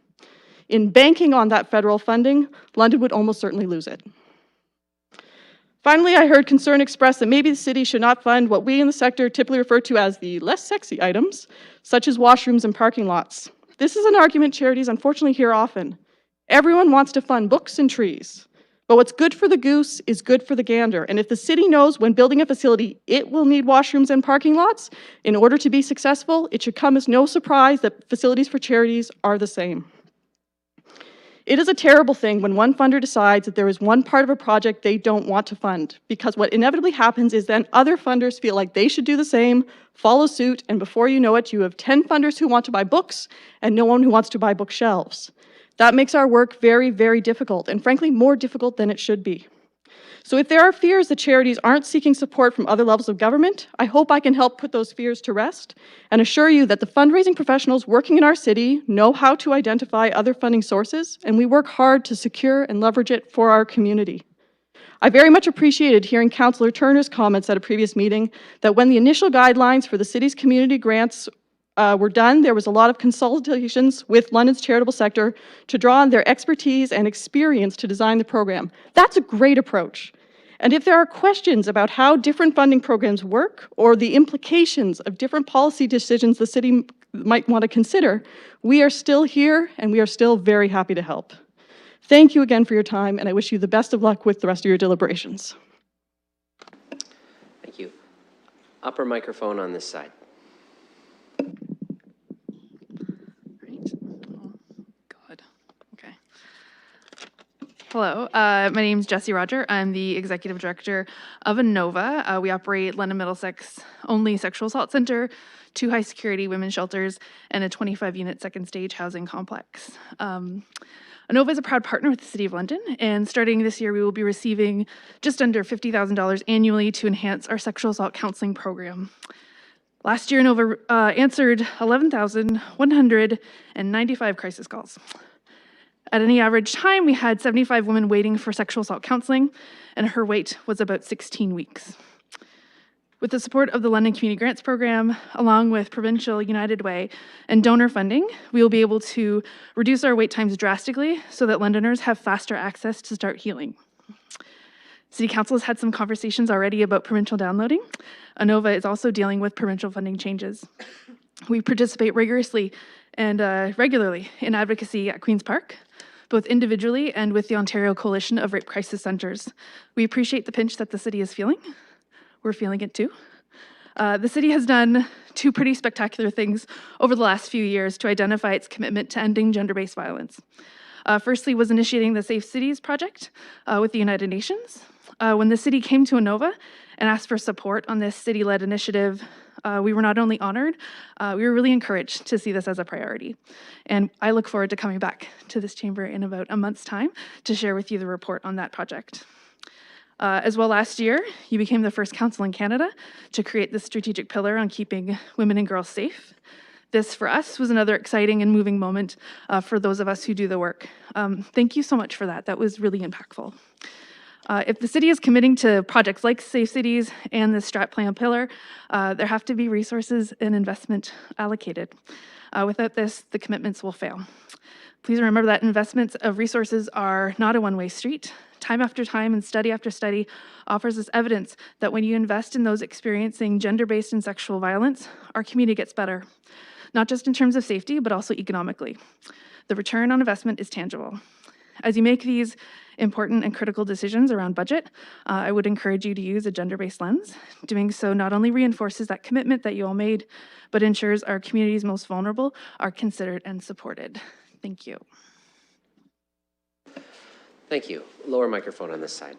In banking on that federal funding, London would almost certainly lose it. Finally, I heard concern expressed that maybe the city should not fund what we in the sector typically refer to as the less sexy items, such as washrooms and parking lots. This is an argument charities unfortunately hear often. Everyone wants to fund books and trees, but what's good for the goose is good for the gander, and if the city knows when building a facility it will need washrooms and parking lots in order to be successful, it should come as no surprise that facilities for charities are the same. It is a terrible thing when one funder decides that there is one part of a project they don't want to fund, because what inevitably happens is then other funders feel like they should do the same, follow suit, and before you know it, you have 10 funders who want to buy books and no one who wants to buy bookshelves. That makes our work very, very difficult, and frankly, more difficult than it should be. So if there are fears that charities aren't seeking support from other levels of government, I hope I can help put those fears to rest and assure you that the fundraising professionals working in our city know how to identify other funding sources, and we work hard to secure and leverage it for our community. I very much appreciated hearing Councillor Turner's comments at a previous meeting that when the initial guidelines for the city's community grants were done, there was a lot of consultations with London's charitable sector to draw on their expertise and experience to design the program. That's a great approach. And if there are questions about how different funding programs work or the implications of different policy decisions the city might want to consider, we are still here and we are still very happy to help. Thank you again for your time, and I wish you the best of luck with the rest of your deliberations. Thank you. Upper microphone on this side. Hello, my name is Jessie Roger. I'm the Executive Director of ANOVA. We operate London Middlesex only sexual assault center, 2 high security women's shelters, and a 25-unit second stage housing complex. ANOVA is a proud partner with the City of London, and starting this year we will be receiving just under $50,000 annually to enhance our sexual assault counseling program. Last year, ANOVA answered 11,195 crisis calls. At any average time, we had 75 women waiting for sexual assault counseling, and her wait was about 16 weeks. With the support of the London Community Grants Program, along with Provincial United Way and donor funding, we will be able to reduce our wait times drastically so that Londoners have faster access to start healing. City Council has had some conversations already about provincial downloading. ANOVA is also dealing with provincial funding changes. We participate rigorously and regularly in advocacy at Queen's Park, both individually and with the Ontario Coalition of Rape Crisis Centres. We appreciate the pinch that the city is feeling. We're feeling it too. The city has done 2 pretty spectacular things over the last few years to identify its commitment to ending gender-based violence. Firstly was initiating the Safe Cities project with the United Nations. When the city came to ANOVA and asked for support on this city-led initiative, we were not only honored, we were really encouraged to see this as a priority. And I look forward to coming back to this chamber in about a month's time to share with you the report on that project. As well, last year, you became the first council in Canada to create the strategic pillar on keeping women and girls safe. This, for us, was another exciting and moving moment for those of us who do the work. Thank you so much for that. That was really impactful. If the city is committing to projects like Safe Cities and the Strat Plan Pillar, there have to be resources and investment allocated. Without this, the commitments will fail. Please remember that investments of resources are not a one-way street. Time after time and study after study offers us evidence that when you invest in those experiencing gender-based and sexual violence, our community gets better, not just in terms of safety, but also economically. The return on investment is tangible. As you make these important and critical decisions around budget, I would encourage you to use a gender-based lens. Doing so not only reinforces that commitment that you all made, but ensures our community's most vulnerable are considered and supported. Thank you. Thank you. Lower microphone on this side.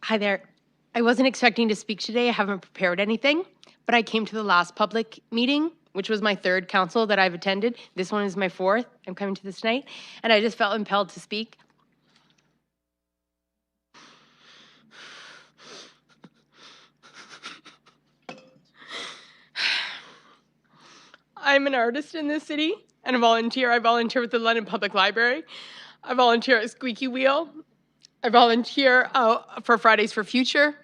Hi there. I wasn't expecting to speak today. I haven't prepared anything, but I came to the last public meeting, which was my third council that I've attended. This one is my fourth. I'm coming to this tonight, and I just felt impelled to speak. I'm an artist in this city and a volunteer. I volunteer with the London Public Library. I volunteer at Squeaky Wheel. I volunteer for Fridays for Future.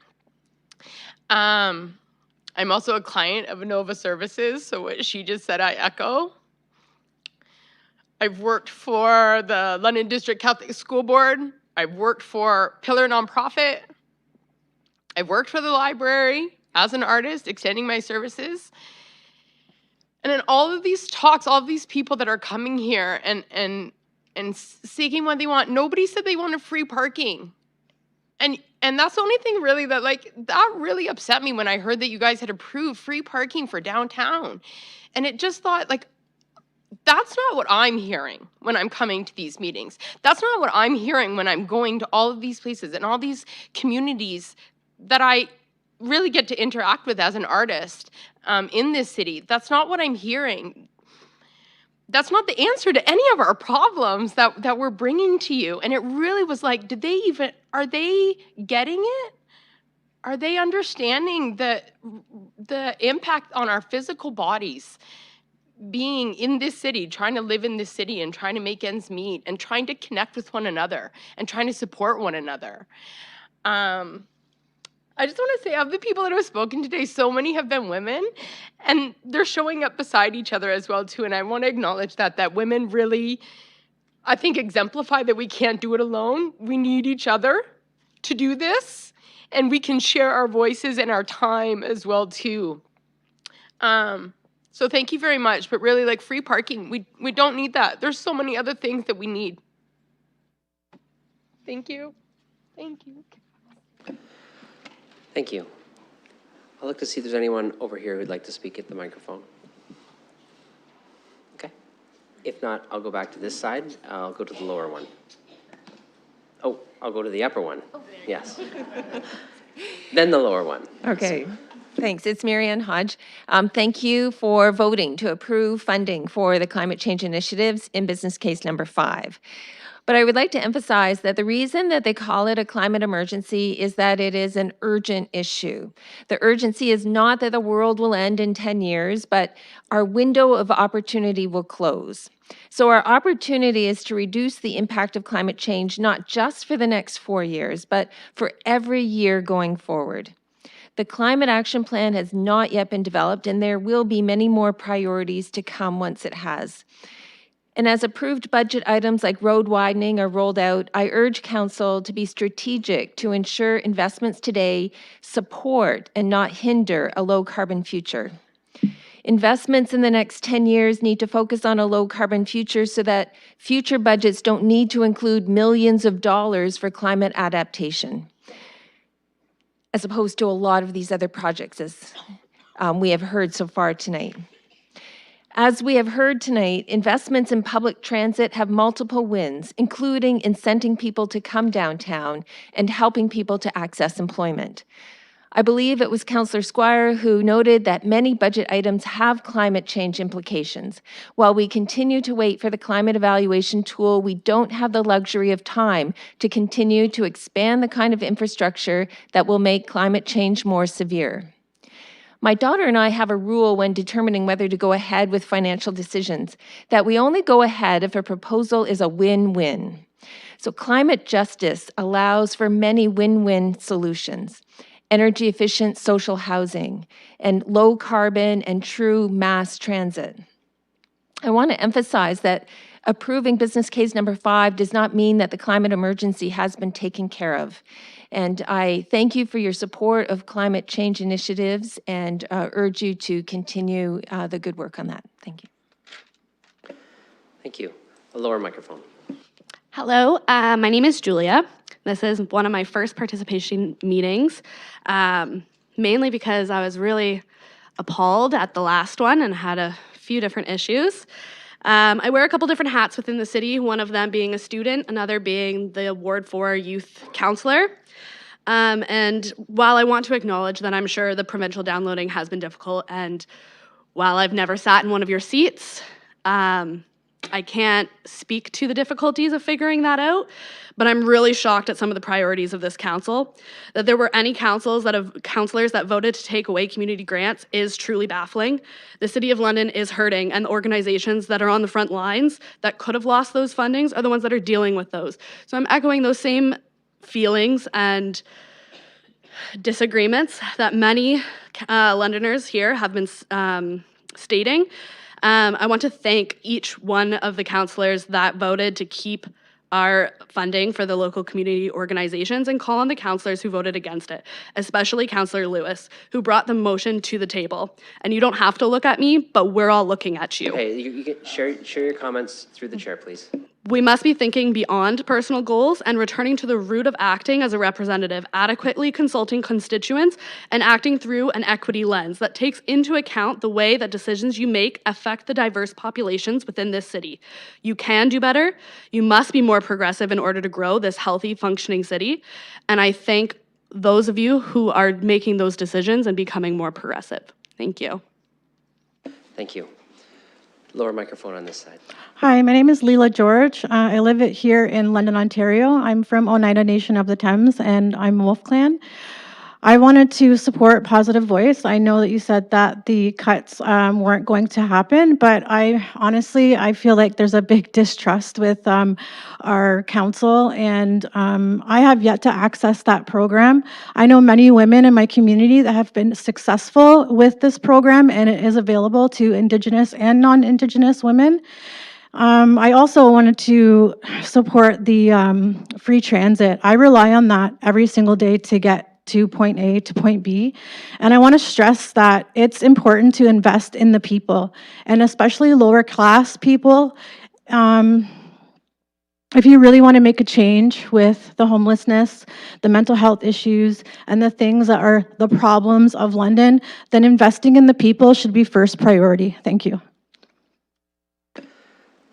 I'm also a client of Nova Services, so what she just said, I echo. I've worked for the London District Catholic School Board. I've worked for Pillar Nonprofit. I've worked for the library as an artist, extending my services. And in all of these talks, all of these people that are coming here and seeking what they want, nobody said they wanted free parking. And that's the only thing really that really upset me when I heard that you guys had approved free parking for downtown. And it just thought, that's not what I'm hearing when I'm coming to these meetings. That's not what I'm hearing when I'm going to all of these places and all these communities that I really get to interact with as an artist in this city. That's not what I'm hearing. That's not the answer to any of our problems that we're bringing to you. And it really was like, are they getting it? Are they understanding the impact on our physical bodies being in this city, trying to live in this city and trying to make ends meet and trying to connect with one another and trying to support one another? I just want to say, of the people that have spoken today, so many have been women, and they're showing up beside each other as well, too. And I want to acknowledge that women really, I think, exemplify that we can't do it alone. We need each other to do this, and we can share our voices and our time as well, too. So thank you very much. But really, free parking, we don't need that. There's so many other things that we need. Thank you. Thank you. Thank you. I'll look to see if there's anyone over here who'd like to speak at the microphone. Okay. If not, I'll go back to this side. I'll go to the lower one. Oh, I'll go to the upper one. Yes. Then the lower one. Okay. Thanks. It's Marianne Hodge. Thank you for voting to approve funding for the climate change initiatives in business case number 5. But I would like to emphasize that the reason that they call it a climate emergency is that it is an urgent issue. The urgency is not that the world will end in 10 years, but our window of opportunity will close. So our opportunity is to reduce the impact of climate change, not just for the next 4 years, but for every year going forward. The Climate Action Plan has not yet been developed, and there will be many more priorities to come once it has. And as approved budget items like road widening are rolled out, I urge Council to be strategic to ensure investments today support and not hinder a low-carbon future. Investments in the next 10 years need to focus on a low-carbon future so that future budgets don't need to include millions of dollars for climate adaptation, as opposed to a lot of these other projects, as we have heard so far tonight. As we have heard tonight, investments in public transit have multiple wins, including incenting people to come downtown and helping people to access employment. I believe it was Councillor Squire who noted that many budget items have climate change implications. While we continue to wait for the climate evaluation tool, we don't have the luxury of time to continue to expand the kind of infrastructure that will make climate change more severe. My daughter and I have a rule when determining whether to go ahead with financial decisions, that we only go ahead if a proposal is a win-win. So climate justice allows for many win-win solutions: energy efficient social housing, and low carbon and true mass transit. I want to emphasize that approving business case number 5 does not mean that the climate emergency has been taken care of. And I thank you for your support of climate change initiatives and urge you to continue the good work on that. Thank you. Thank you. A lower microphone. Hello, my name is Julia. This is one of my first participation meetings, mainly because I was really appalled at the last one and had a few different issues. I wear a couple different hats within the city, one of them being a student, another being the Ward 4 youth counselor. And while I want to acknowledge that I'm sure the provincial downloading has been difficult, and while I've never sat in one of your seats, I can't speak to the difficulties of figuring that out, but I'm really shocked at some of the priorities of this council. That there were any councilors that voted to take away community grants is truly baffling. The City of London is hurting, and the organizations that are on the front lines that could have lost those fundings are the ones that are dealing with those. So I'm echoing those same feelings and disagreements that many Londoners here have been stating. I want to thank each one of the councillors that voted to keep our funding for the local community organizations, and call on the councillors who voted against it, especially Councillor Lewis, who brought the motion to the table. And you don't have to look at me, but we're all looking at you. Okay, you can share your comments through the chair, please. We must be thinking beyond personal goals and returning to the root of acting as a representative, adequately consulting constituents and acting through an equity lens that takes into account the way that decisions you make affect the diverse populations within this city. You can do better. You must be more progressive in order to grow this healthy, functioning city. And I thank those of you who are making those decisions and becoming more progressive. Thank you. Thank you. Lower microphone on this side. Hi, my name is Leela George. I live here in London, Ontario. I'm from Oneida Nation of the Thames, and I'm Wolf Clan. I wanted to support Positive Voice. I know that you said that the cuts weren't going to happen, but I feel like there's a big distrust with our council, and I have yet to access that program. I know many women in my community that have been successful with this program, and it is available to Indigenous and non-Indigenous women. I also wanted to support the free transit. I rely on that every single day to get to point A to point B. And I want to stress that it's important to invest in the people, and especially lower class people. If you really want to make a change with the homelessness, the mental health issues, and the things that are the problems of London, then investing in the people should be first priority. Thank you.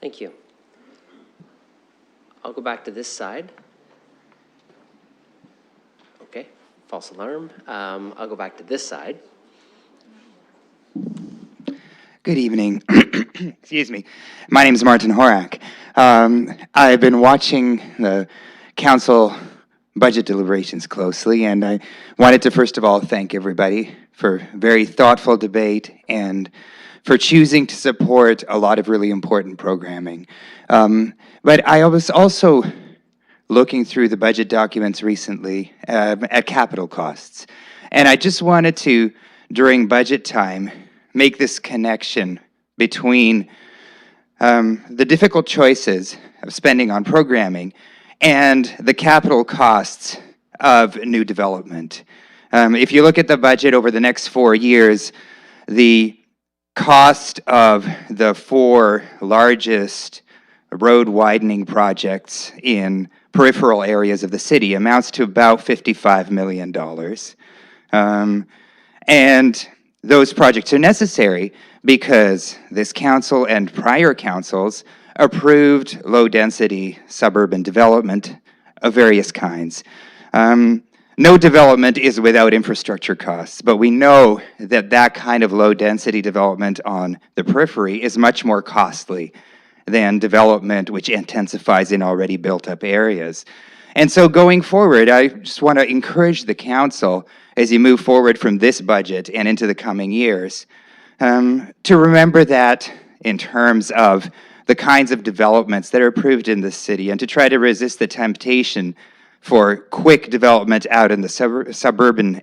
Thank you. I'll go back to this side. Okay, false alarm. I'll go back to this side. Good evening. Excuse me. My name is Martin Horak. I've been watching the council budget deliberations closely, and I wanted to first of all thank everybody for very thoughtful debate and for choosing to support a lot of really important programming. But I was also looking through the budget documents recently at capital costs. And I just wanted to, during budget time, make this connection between the difficult choices of spending on programming and the capital costs of new development. If you look at the budget over the next 4 years, the cost of the 4 largest road widening projects in peripheral areas of the city amounts to about $55 million. And those projects are necessary because this council and prior councils approved low-density suburban development of various kinds. No development is without infrastructure costs, but we know that that kind of low-density development on the periphery is much more costly than development which intensifies in already built-up areas. And so going forward, I just want to encourage the council as you move forward from this budget and into the coming years, to remember that in terms of the kinds of developments that are approved in this city, and to try to resist the temptation for quick development out in the suburban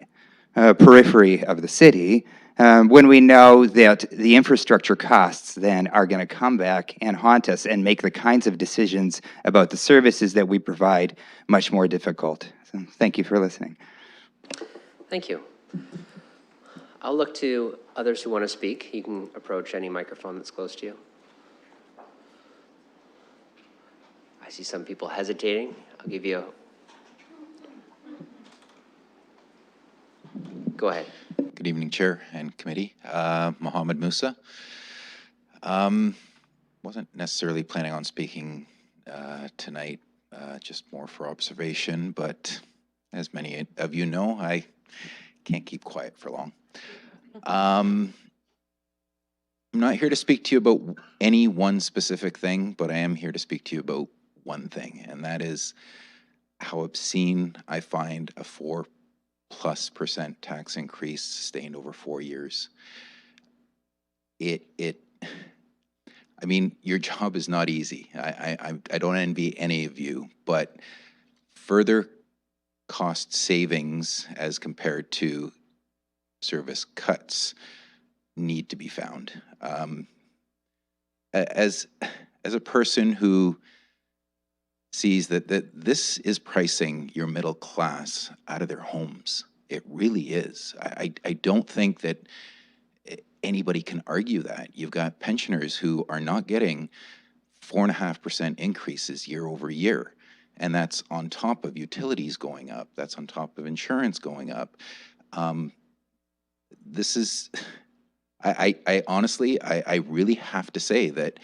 periphery of the city, when we know that the infrastructure costs then are going to come back and haunt us and make the kinds of decisions about the services that we provide much more difficult. So thank you for listening. Thank you. I'll look to others who want to speak. You can approach any microphone that's close to you. I see some people hesitating. I'll give you a... Go ahead. Good evening, Chair and Committee. Mohammed Musa. Wasn't necessarily planning on speaking tonight, just more for observation, but as many of you know, I can't keep quiet for long. I'm not here to speak to you about any one specific thing, but I am here to speak to you about one thing, and that is how obscene I find a 4+% tax increase sustained over 4 years. I mean, your job is not easy. I don't envy any of you, but further cost savings as compared to service cuts need to be found. As a person who sees that this is pricing your middle class out of their homes, it really is. I don't think that anybody can argue that. You've got pensioners who are not getting 4.5% increases year over year. And that's on top of utilities going up. That's on top of insurance going up. This is, I honestly, I really have to say that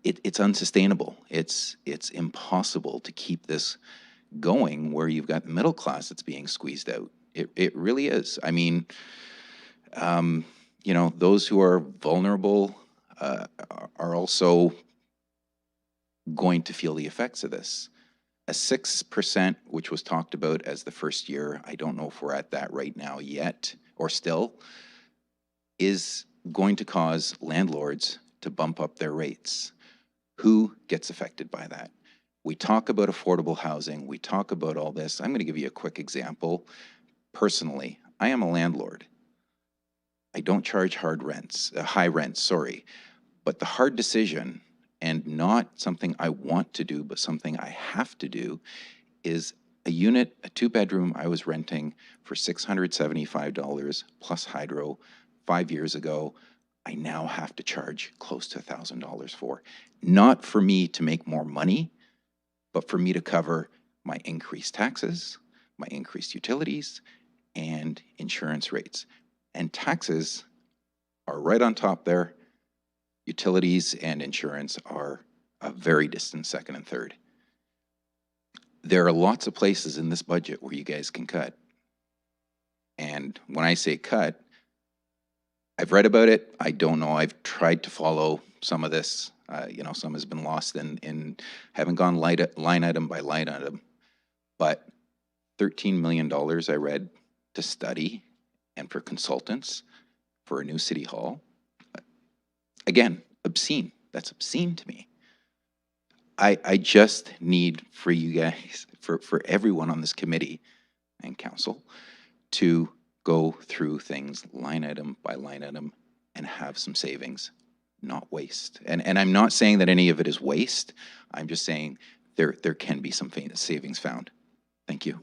it's unsustainable. It's impossible to keep this going where you've got the middle class that's being squeezed out. It really is. I mean, you know, those who are vulnerable are also going to feel the effects of this. A 6%, which was talked about as the first year, I don't know if we're at that right now yet, or still, is going to cause landlords to bump up their rates. Who gets affected by that? We talk about affordable housing, we talk about all this. I'm going to give you a quick example. Personally, I am a landlord. I don't charge high rents, sorry. But the hard decision, and not something I want to do, but something I have to do, is a unit, a 2-bedroom I was renting for $675 plus hydro 5 years ago. I now have to charge close to $1,000 for. Not for me to make more money, but for me to cover my increased taxes, my increased utilities, and insurance rates. And taxes are right on top there. Utilities and insurance are a very distant second and third. There are lots of places in this budget where you guys can cut. And when I say cut, I've read about it. I don't know. I've tried to follow some of this. You know, some has been lost in haven't gone line item by line item. But $13 million I read to study and for consultants for a new city hall. Again, obscene. That's obscene to me. I just need for you guys, for everyone on this committee and council, to go through things line item by line item and have some savings, not waste. And I'm not saying that any of it is waste. I'm just saying there can be some savings found. Thank you.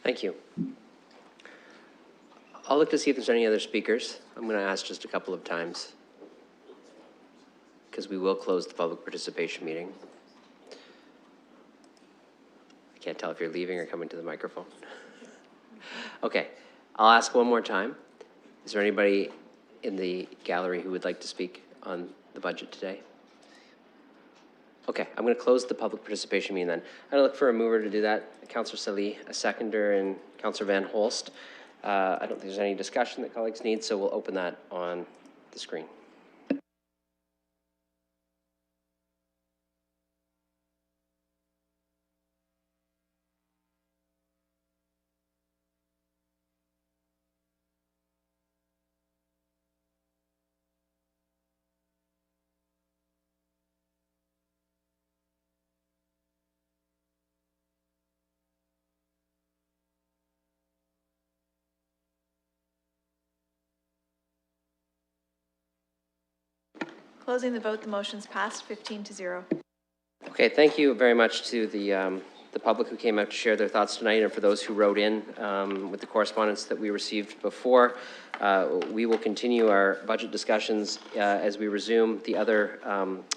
Thank you. I'll look to see if there's any other speakers. I'm going to ask just a couple of times because we will close the public participation meeting. I can't tell if you're leaving or coming to the microphone. Okay, I'll ask one more time. Is there anybody in the gallery who would like to speak on the budget today? Okay, I'm going to close the public participation meeting then. I'm going to look for a mover to do that. Councillor Salih, a seconder, and Councillor Van Holst. I don't think there's any discussion that colleagues need, so we'll open that on the screen. Closing the vote, the motion's passed 15-0. Okay, thank you very much to the public who came out to share their thoughts tonight, and for those who wrote in with the correspondence that we received before. We will continue our budget discussions as we resume the other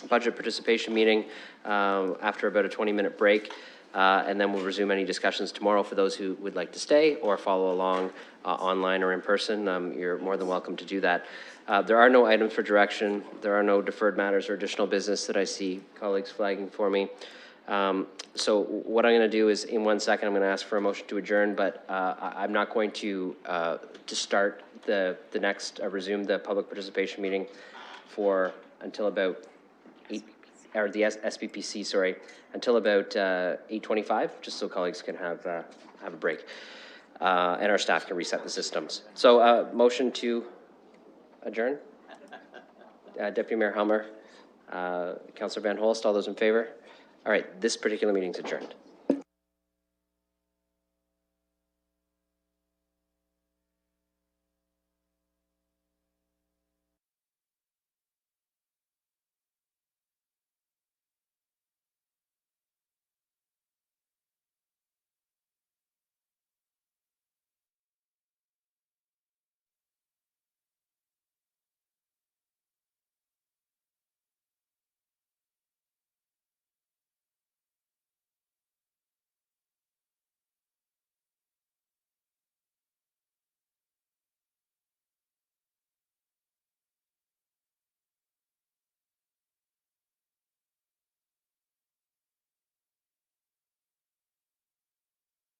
budget participation meeting after about a 20-minute break. And then we'll resume any discussions tomorrow for those who would like to stay or follow along online or in person. You're more than welcome to do that. There are no items for direction. There are no deferred matters or additional business that I see colleagues flagging for me. So what I'm going to do is, in 1 second, I'm going to ask for a motion to adjourn, but I'm not going to start the next, resume the public participation meeting for until about 8, or the SPPC, sorry, until about 8:25, just so colleagues can have a break, and our staff can reset the systems. So motion to adjourn. Deputy Mayor Helmer, Councillor Van Holst, all those in favor? All right, this particular meeting's adjourned.